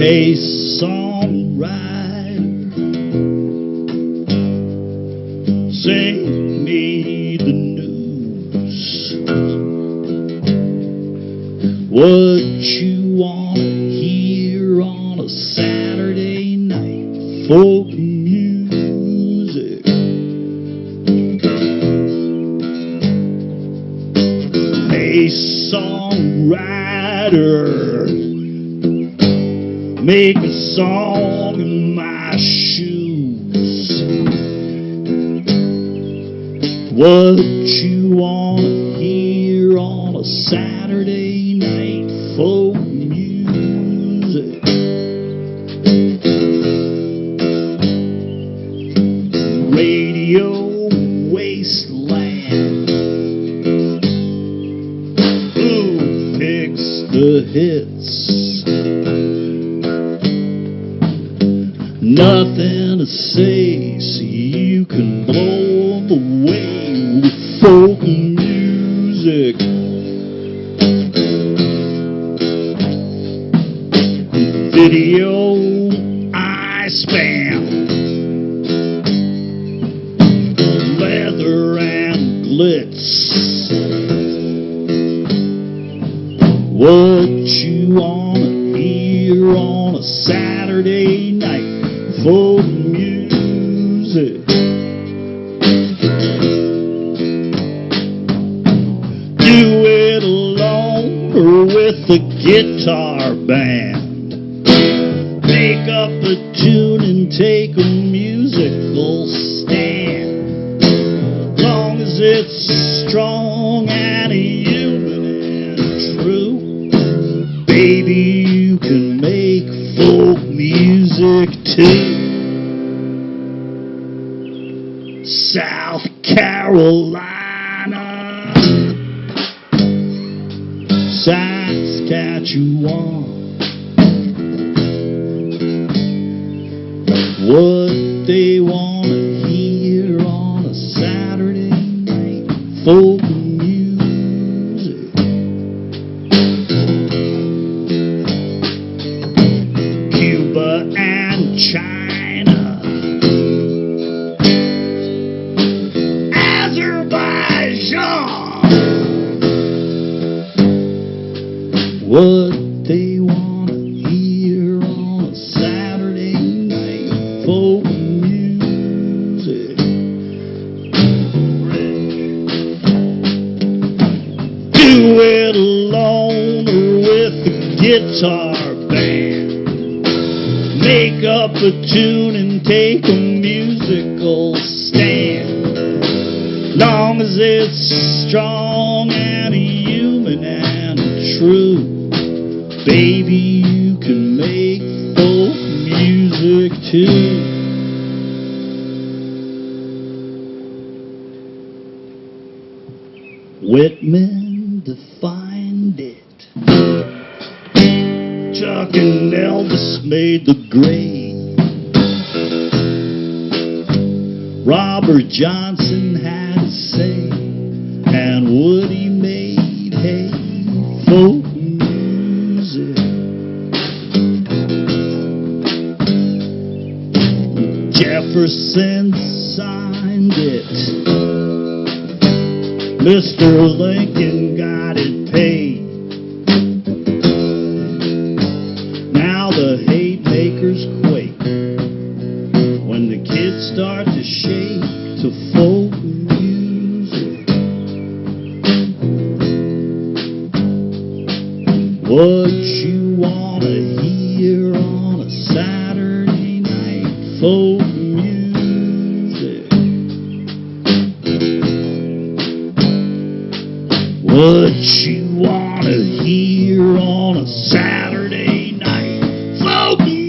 Hey, songwriter, sing me the news. What you want to hear on a Saturday night, folk music. Hey, songwriter, make a song in my shoes. What you want to hear on a Saturday night, folk music. Radio wasteland. Who picks the hits? Nothing to say, so you can blow them away with folk music. Video I spam, leather and glitz. What you want to hear on a Saturday night, folk music. Do it alone or with a guitar band. Make up a tune and take a musical stand. Long as it's strong and human and true, baby, you can make folk music too. South Carolina, Saskatchewan. What they want to hear on a Saturday night, folk music. Cuba and China, Azerbaijan. what they want to hear on a Saturday night. Folk music. Do it alone or with a guitar band. Make up a tune and take a musical stand. Long as it's strong and human and true, baby, you can make folk music too. Whitman defined it. Chuck and Elvis made the grade. Robert Johnson had to say, and Woody made hay folk music. Jefferson signed it. Mr. Lincoln got it paid. Now the hate makers quake when the kids start to shake to folk music. What you wanna hear on a Saturday night, folk music. What you wanna hear on a Saturday night, folk music.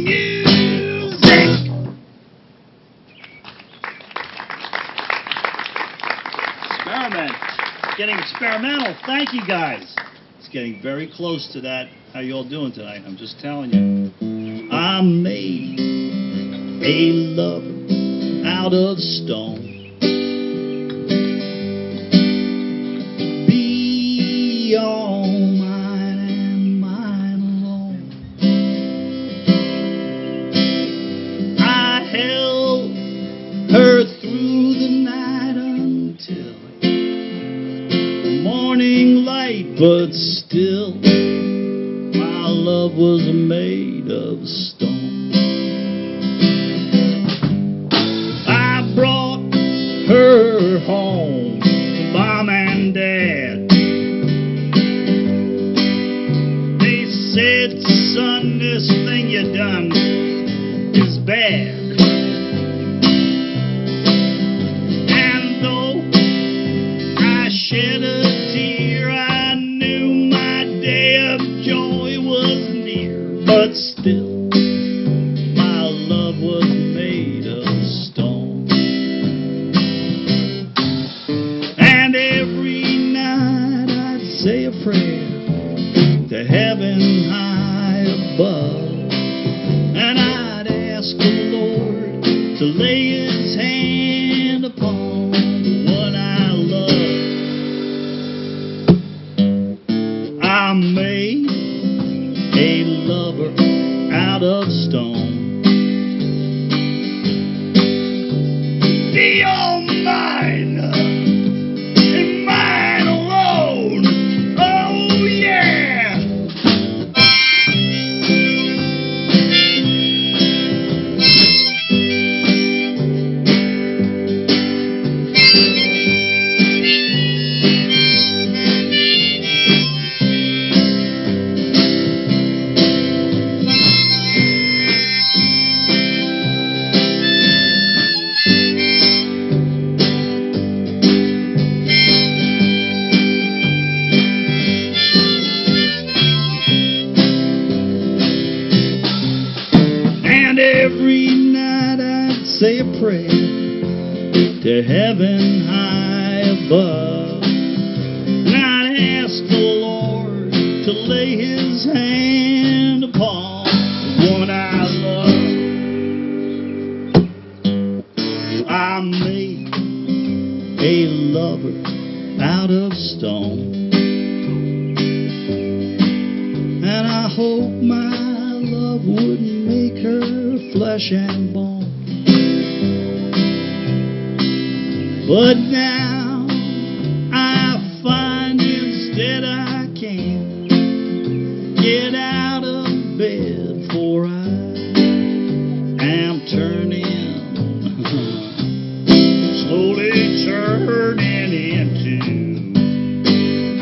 Experiment. Getting experimental. Thank you guys. It's getting very close to that. How you all doing tonight? I'm just telling you. I made a lover out of stone. Be all mine and mine alone. I held her through the night until morning light, but still my love was made of stone. I brought her home to Mom and Dad. They said, son, this thing you done is bad. And though I shed a tear, I knew my day of joy was near. But still, my love was made of stone. And every night I'd say a prayer to heaven high above, and I'd ask the Lord to lay his hand upon the one I love. I made a lover out of stone. Be all mine and mine alone. Oh yeah. And every night I'd say a prayer to heaven high above, and I'd ask the Lord to lay his hand upon the one I love. I made a lover out of stone, and I hope my love wouldn't make her flesh and bone. But now I find instead I can bed, for I am turning, slowly turning into,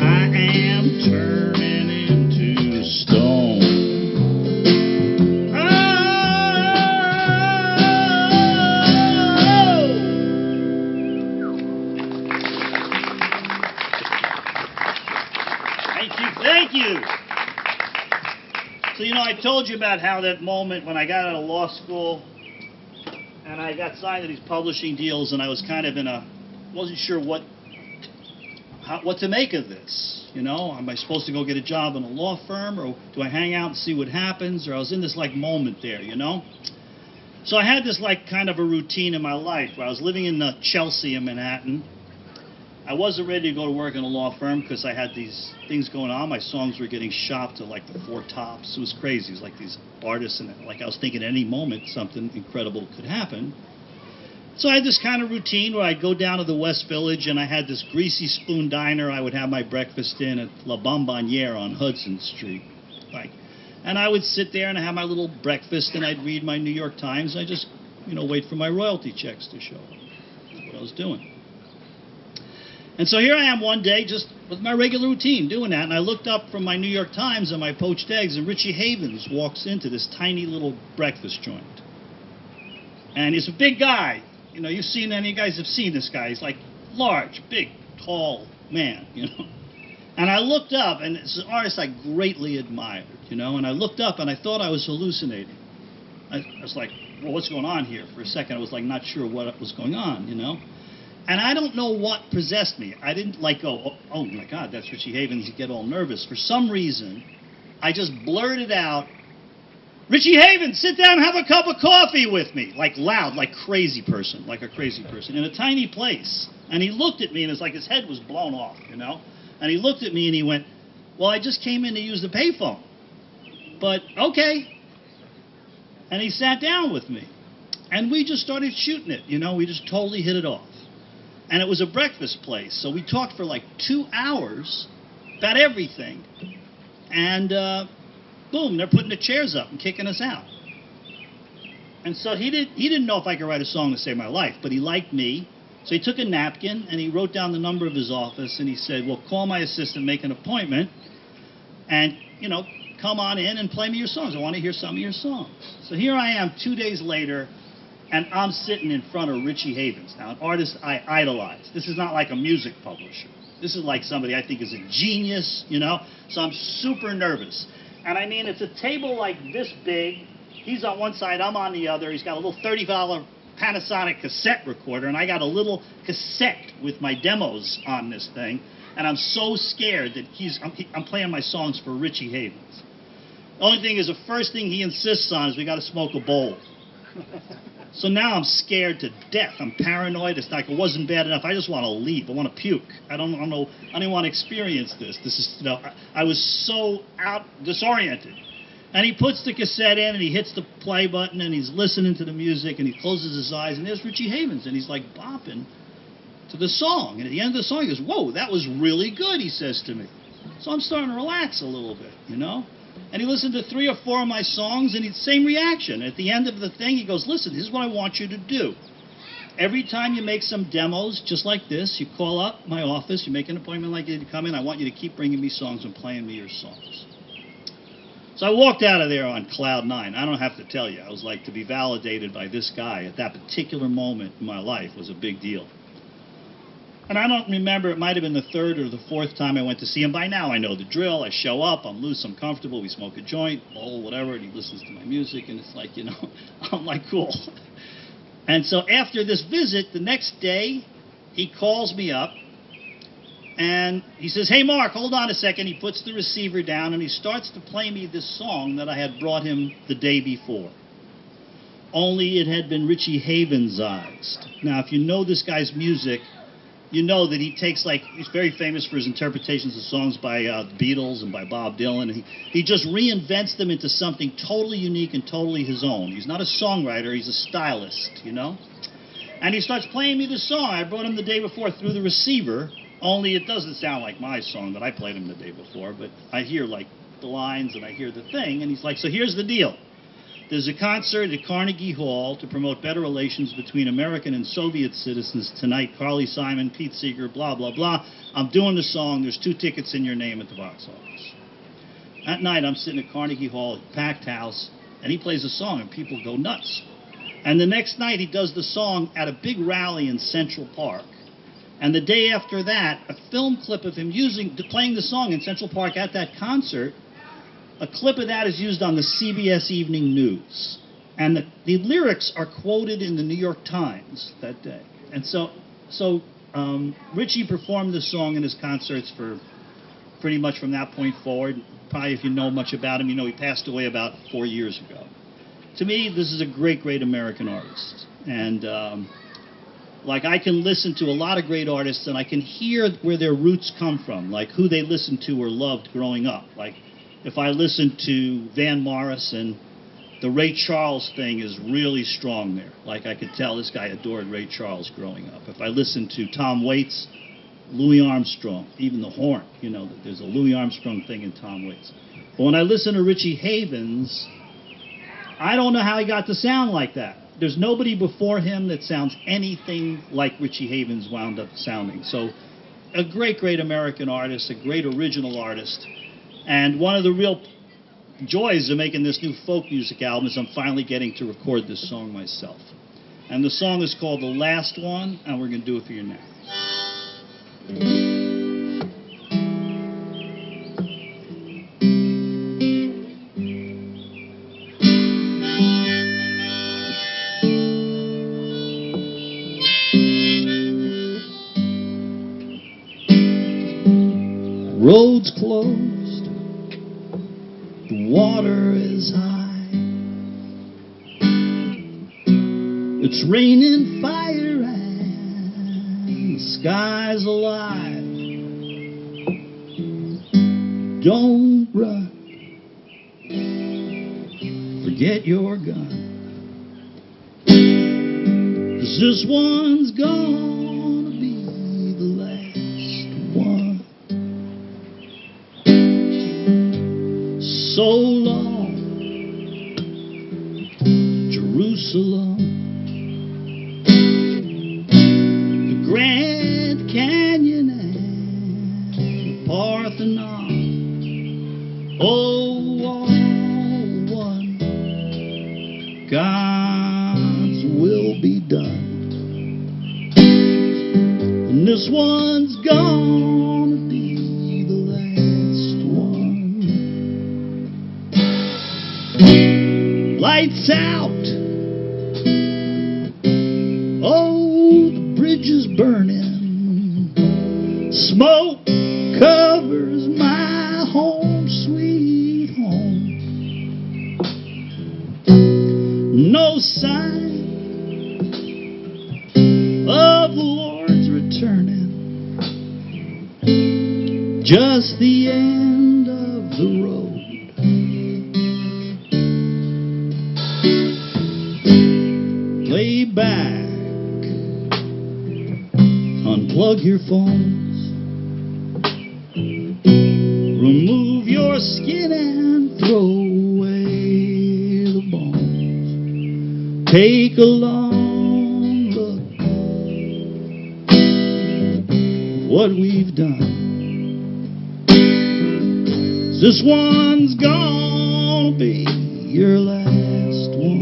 I am turning into stone. Thank you. So, I told you about how that moment when I got out of law school and I got signed to these publishing deals, and I was kind of wasn't sure what to make of this. Am I supposed to go get a job in a law firm, or do I hang out and see what happens? Or I was in this moment there, So I had this kind of a routine in my life where I was living in Chelsea in Manhattan. I wasn't ready to go to work in a law firm because I had these things going on. My songs were getting shopped to the four tops. It was crazy. It was like these artists, and I was thinking at any moment something incredible could happen. So I had this kind of routine where I'd go down to the West Village, and I had this Greasy Spoon diner I would have my breakfast in at La Bonbonniere on Hudson Street. And I would sit there and have my little breakfast, and I'd read my New York Times. I just, wait for my royalty checks to show up. That's what I was doing. And so here I am one day, just with my regular routine, doing that. And I looked up from my New York Times and my poached eggs, and Richie Havens walks into this tiny little breakfast joint. And he's a big guy. You've seen, any of you guys have seen this guy. He's large, big, tall man, And I looked up, and it's an artist I greatly admired, And I looked up, and I thought I was hallucinating. I was like, well, what's going on here? For a second, I was not sure what was going on, And I don't know what possessed me. I didn't go, oh my God, that's Richie Havens, you get all nervous. For some reason, I just blurted out, Richie Havens, sit down and have a cup of coffee with me. Loud, like a crazy person, in a tiny place. And he looked at me, and it's like his head was blown off, And he looked at me, and he went, well, I just came in to use the payphone. But, okay. And he sat down with me. And we just started shooting it, We just totally hit it off. And it was a breakfast place, so we talked for 2 hours about everything. And boom, they're putting the chairs up and kicking us out. And so he didn't know if I could write a song to save my life, but he liked me. So he took a napkin and he wrote down the number of his office, and he said, well, call my assistant, make an appointment, and, come on in and play me your songs. I want to hear some of your songs. So here I am 2 days later, and I'm sitting in front of Richie Havens, now an artist I idolize. This is not like a music publisher. This is like somebody I think is a genius, So I'm super nervous. And I mean, it's a table like this big. He's on one side, I'm on the other. He's got a little $30 Panasonic cassette recorder, and I got a little cassette with my demos on this thing. And I'm so scared that I'm playing my songs for Richie Havens. The only thing is, the first thing he insists on is we got to smoke a bowl. So now I'm scared to death. I'm paranoid. It's like it wasn't bad enough. I just want to leave. I want to puke. I don't know. I don't want to experience this. This is, I was so disoriented. And he puts the cassette in, and he hits the play button, and he's listening to the music, and he closes his eyes, and there's Richie Havens, and he's bopping to the song. And at the end of the song, he goes, whoa, that was really good, he says to me. So I'm starting to relax a little bit, And he listened to 3 or 4 of my songs, and it's the same reaction. At the end of the thing, he goes, listen, this is what I want you to do. Every time you make some demos just like this, you call up my office, you make an appointment like you to come in. I want you to keep bringing me songs and playing me your songs. So I walked out of there on cloud 9. I don't have to tell you. I was to be validated by this guy at that particular moment in my life was a big deal. And I don't remember, it might have been the 3rd or the 4th time I went to see him. By now I know the drill. I show up, I'm loose, I'm comfortable, we smoke a joint, bowl, whatever, and he listens to my music, and it's I'm cool. And so after this visit, the next day, he calls me up, and he says, hey, Mark, hold on a second. He puts the receiver down, and he starts to play me this song that I had brought him the day before. Only it had been Richie Havensized. Now, if you know this guy's music, you know that he takes, he's very famous for his interpretations of songs by the Beatles and by Bob Dylan. And he just reinvents them into something totally unique and totally his own. He's not a songwriter, he's a stylist, And he starts playing me the song I brought him the day before through the receiver, only it doesn't sound like my song that I played him the day before, but I hear, the lines and I hear the thing, and he's like, so here's the deal. There's a concert at Carnegie Hall to promote better relations between American and Soviet citizens tonight. Carly Simon, Pete Seeger, blah, blah, blah. I'm doing the song. There's 2 tickets in your name at the box office. That night, I'm sitting at Carnegie Hall, packed house, and he plays a song, and people go nuts. And the next night, he does the song at a big rally in Central Park. And the day after that, a film clip of him playing the song in Central Park at that concert, a clip of that is used on the CBS Evening News. And the lyrics are quoted in the New York Times that day. And so Richie performed the song in his concerts for pretty much from that point forward. Probably if you know much about him, you know he passed away about 4 years ago. To me, this is a great, great American artist. And like I can listen to a lot of great artists and I can hear where their roots come from, like who they listened to or loved growing up. Like if I listen to Van Morrison, the Ray Charles thing is really strong there. Like I could tell this guy adored Ray Charles growing up. If I listen to Tom Waits, Louis Armstrong, even the horn, you know, there's a Louis Armstrong thing in Tom Waits. But when I listen to Richie Havens, I don't know how he got to sound like that. There's nobody before him that sounds anything like Richie Havens wound up sounding. So a great, great American artist, a great original artist. And one of the real joys of making this new folk music album is I'm finally getting to record this song myself. And the song is called The Last One, and we're going to do it for you now. Roads closed, the water is high, it's raining fire and the sky's alive. Don't run, forget your gun, 'cause this one's gonna be the last one. So long, Jerusalem, the Grand Canyon and the Parthenon, oh, all one, God's will be done, and this one's gonna be the last one. Lights out, oh, the bridge is burning, smoke covers my home, sweet home. No sign of the Lord's returning, just the end of the road. Lay back, unplug your phones, remove your skin and throw away the bones. Take a long look at what we've done. This one's gonna be your last one.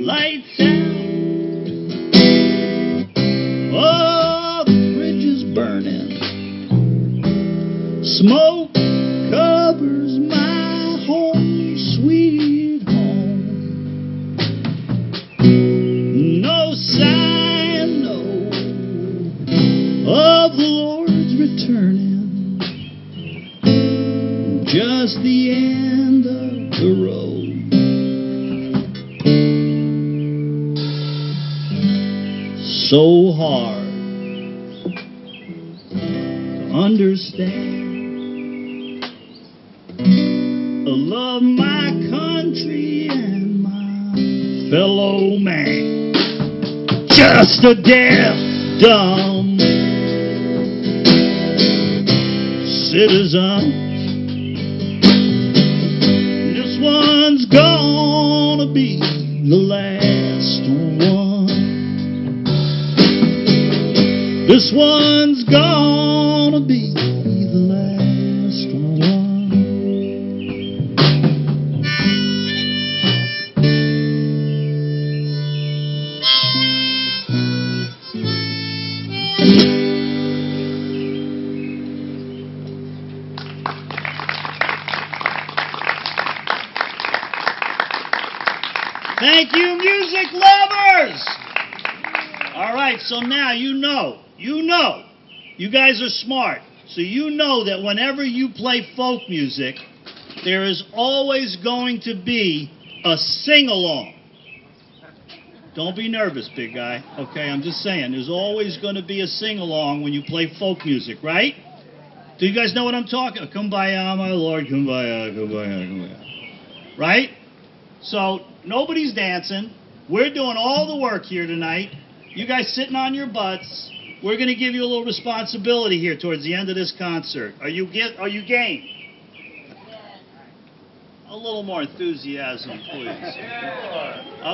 Lights out, oh, the bridge is burning, smoke covers my home, sweet home. No sign, no, of the Lord's returning, just the end of the road. So hard to understand. I love my country and my fellow man. Just a deaf, dumb citizen. This one's gonna be the last one. This one's gonna be the last one. Thank you, music lovers! All right, so now you know, you guys are smart, so you know that whenever you play folk music, there is always going to be a sing-along. Don't be nervous, big guy, okay? I'm just saying, there's always going to be a sing-along when you play folk music, right? Do you guys know what I'm talking about? Kumbaya, my Lord, kumbaya, kumbaya, kumbaya. Right? So, nobody's dancing. We're doing all the work here tonight. You guys sitting on your butts. We're going to give you a little responsibility here towards the end of this concert. Are you game? A little more enthusiasm, please.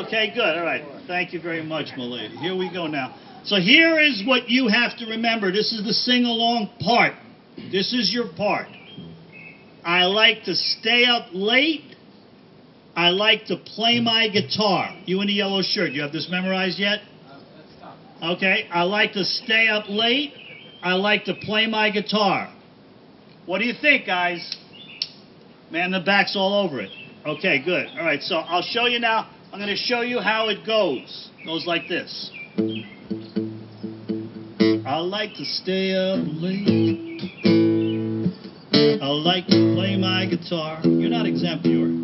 Okay, good. All right. Thank you very much, my lady. Here we go now. So here is what you have to remember. This is the sing-along part. This is your part. I like to stay up late. I like to play my guitar. You in the yellow shirt, you have this memorized yet? Okay. I like to stay up late. I like to play my guitar. What do you think, guys? Man, the back's all over it. Okay, good. All right, so I'll show you now. I'm going to show you how it goes. It goes like this. I like to stay up late. I like to play my guitar. You're not exempt, you are.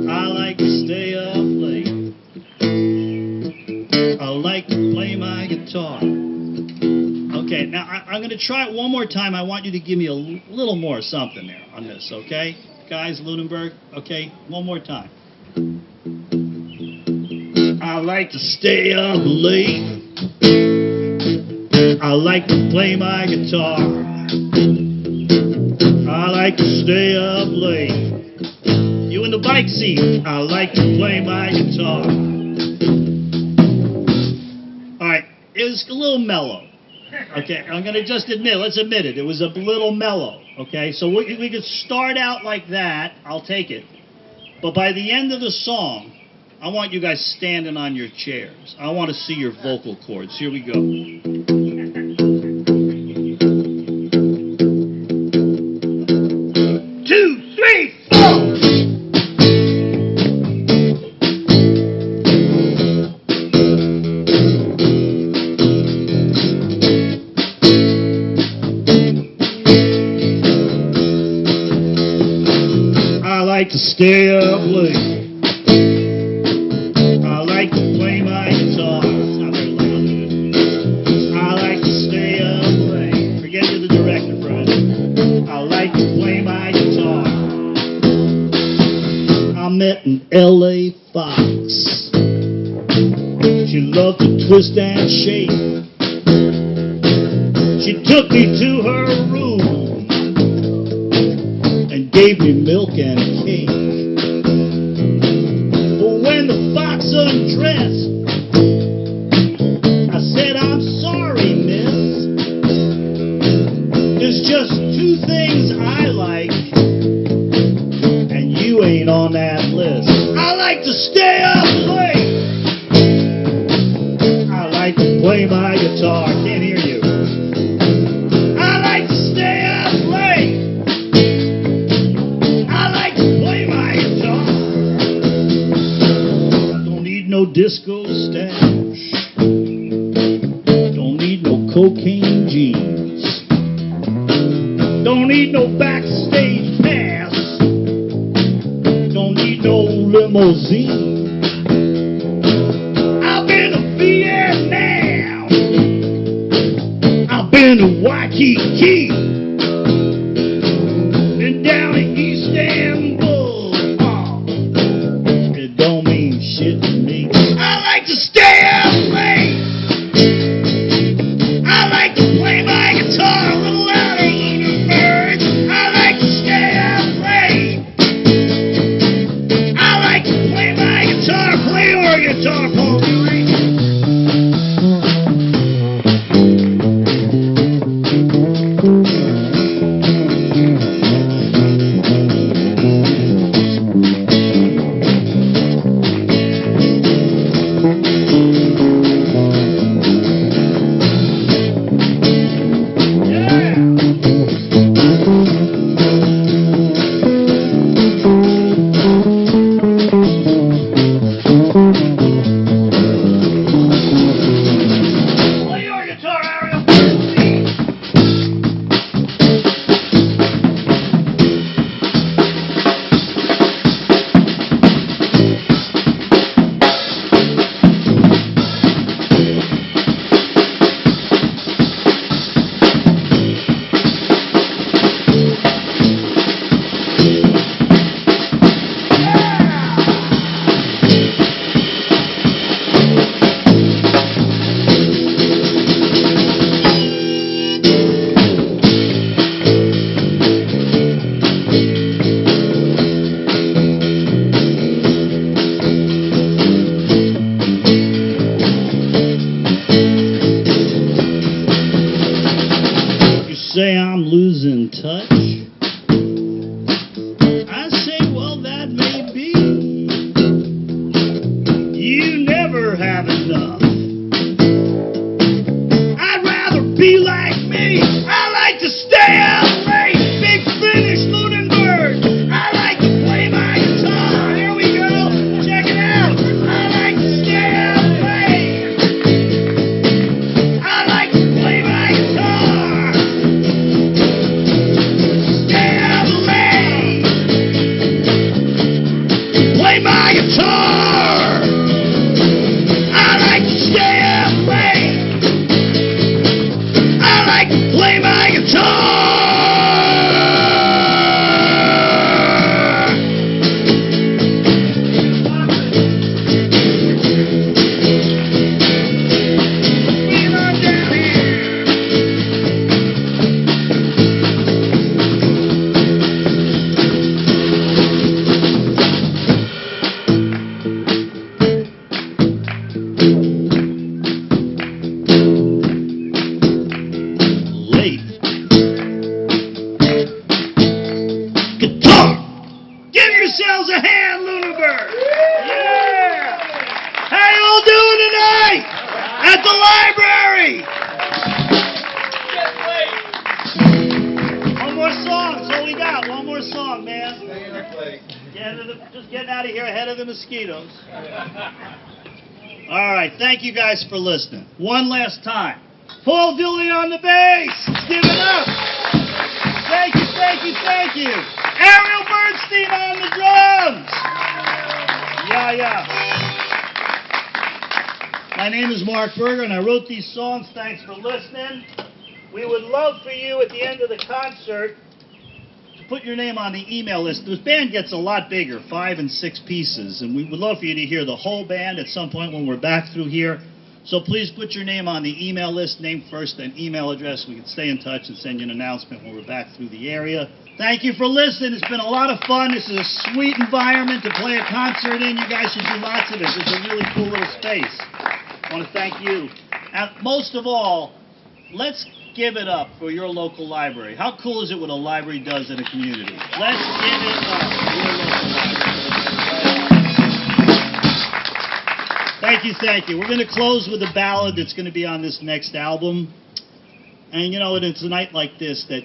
I like to stay up late. I like to play my guitar. Okay, now I'm going to try it one more time. I want you to give me a little more something there on this, okay? Guys, Lunenburg, okay? One more time. I like to stay up late. I like to play my guitar. I like to stay up late. You in the bike seat. I like to play my guitar. All right, it was a little mellow. Okay, I'm going to just admit, let's admit it. It was a little mellow, okay? So we could start out like that. I'll take it. But by the end of the song, I want you guys standing on your chairs. I want to see your vocal cords. Here we go. 2, 3, 4. I like to stay up late. I like to play my guitar. It's not very loud, is it? I like to stay up late. Forget you're the director, friend. I like to play my guitar. I met an L.A. fox. She loved to twist and shake. She took me to her room and gave me milk and cake. But when the fox undressed, I said, I'm sorry, miss. There's just 2 things I like, and you ain't on that list. I like to stay up late. I like to play my guitar. Can't hear you. I like to stay up late. No disco stash. Don't need no cocaine blue jeans. Don't need no backstage pass. Don't need no limousine. I've been to Vietnam. I've been to Waikiki. Been down to Istanbul. It don't mean shit to me. I like to stay out late. I like to play my guitar a little out of Lunenburg. I like to stay out late. I like to play my guitar, play your guitar, Paul Dewey. Say I'm losing touch. I say, well, that may be. You never have enough. I'd rather be like me. I like to stay out late. Big finish, Lunenburg. I like to play my guitar. Here we go. Check it out. I like to stay out late. I like to play my guitar. Play my guitar. I like to stay up late. I like to play my guitar. Feel on down here. Guitar! Give yourselves a hand, Lunenburg! Yeah! How you all doing tonight? At the library! One more song, that's all we got. One more song, man. Just getting out of here ahead of the mosquitoes. All right, thank you guys for listening. One last time. Paul Dooley on the bass. Let's give it up. Thank you, thank you, thank you. Ariel Bernstein on the drums. Yeah. My name is Marc Berger, and I wrote these songs. Thanks for listening. We would love for you at the end of the concert to put your name on the email list. This band gets a lot bigger, 5 and 6 pieces, and we would love for you to hear the whole band at some point when we're back through here. So please put your name on the email list, name first and email address. We can stay in touch and send you an announcement when we're back through the area. Thank you for listening. It's been a lot of fun. This is a sweet environment to play a concert in. You guys should do lots of it. It's a really cool little space. I want to thank you. And most of all, let's give it up for your local library. How cool is it what a library does in a community? Let's give it up for your local library. Thank you. We're going to close with a ballad that's going to be on this next album. And, it's a night like this that,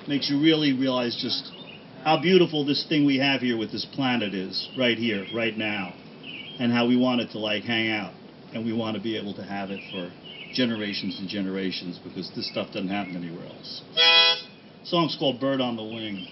makes you really realize just how beautiful this thing we have here with this planet is, right here, right now. And how we want it to, hang out. And we want to be able to have it for generations and generations, because this stuff doesn't happen anywhere else. The song's called Bird on the Wing.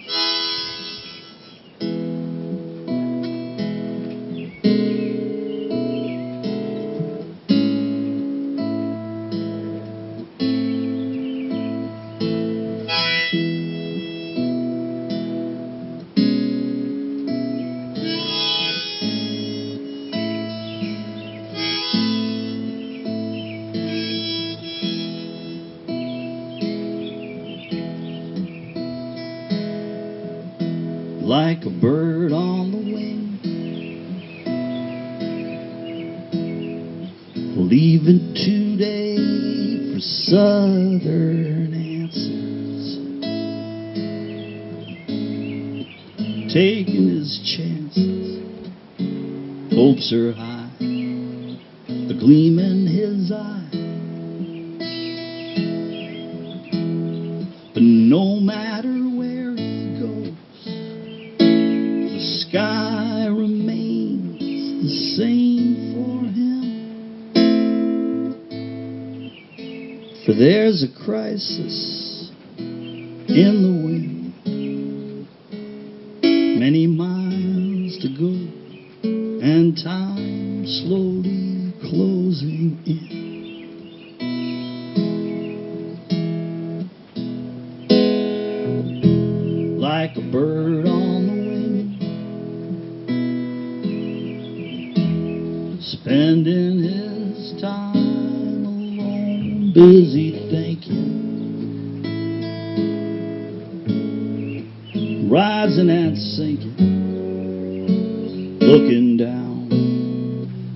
Like a bird on the wing, leaving today for southern answers, taking his chances, hopes are high, the gleam in his eye, but no matter where he goes, the sky remains the same for him. For there's a crisis in the wind, many miles to go, and time slowly closing in. Like a bird on the wing, spending his time alone, busy thinking, rising and sinking, looking down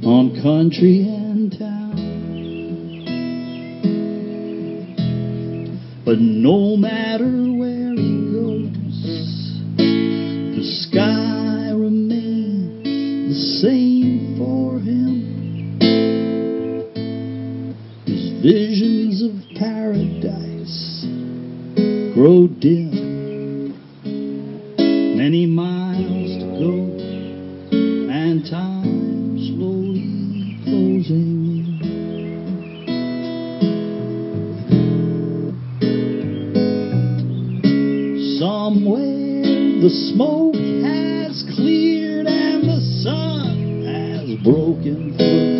on country and town. But no matter where he goes, the sky remains the same for him. His visions of paradise grow dim, many miles to go, and time slowly closing in. Somewhere the smoke has cleared and the sun has broken through.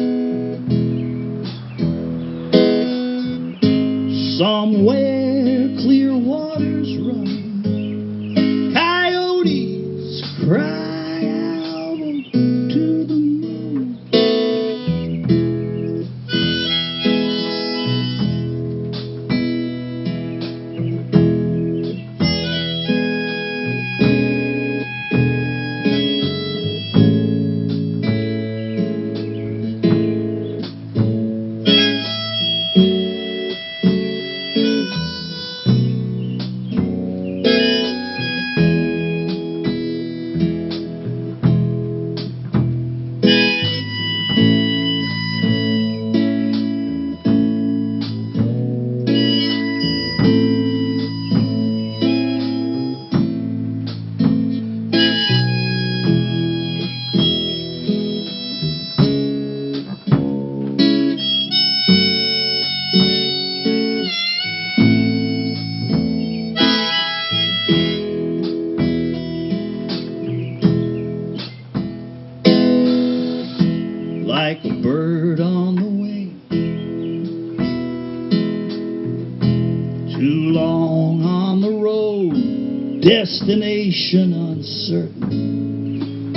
Somewhere clear waters run, coyotes cry out to the moon. Like a bird on the wing, too long on the road, destination uncertain,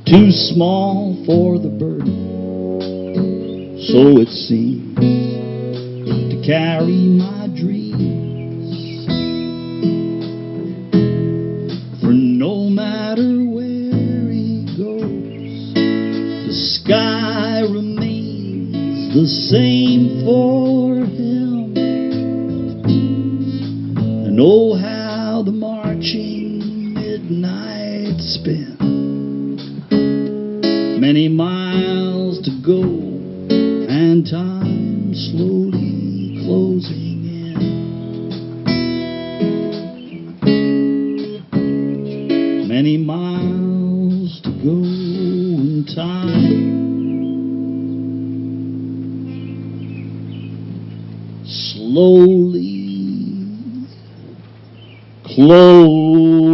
too small for the burden, so it seems, to carry my dreams. For no matter where he goes, the sky remains the same for him. And oh, how the marching midnight spin, many miles to go, and time slowly closing in. Many miles to go, and time slowly closing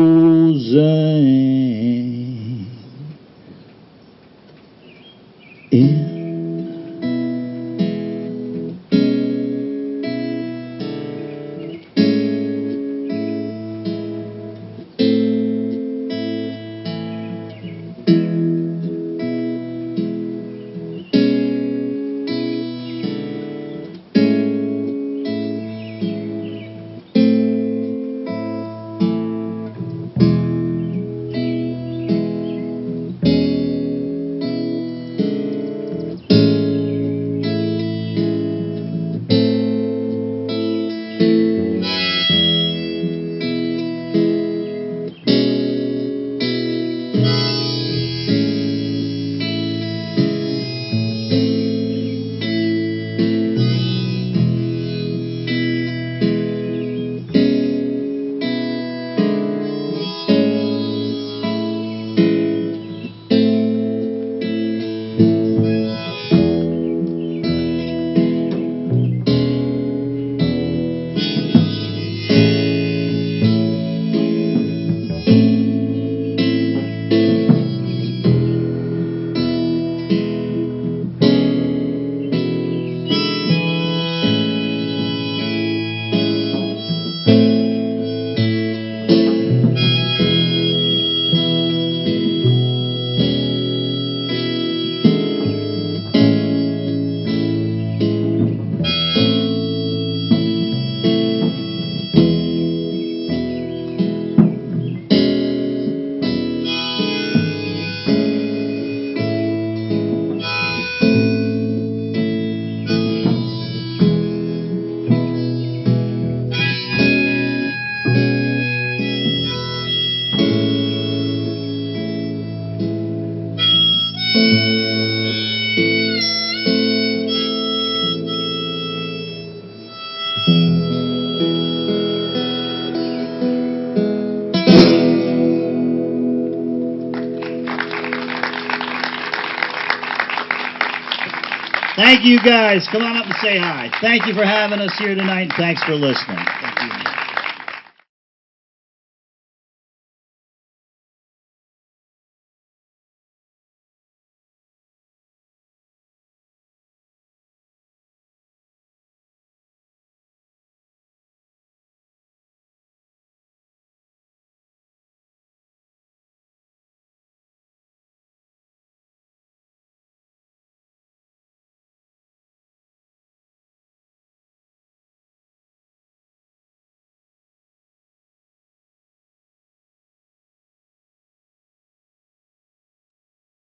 in. Thank you, guys. Come on up and say hi. Thank you for having us here tonight. Thanks for listening. Thank you.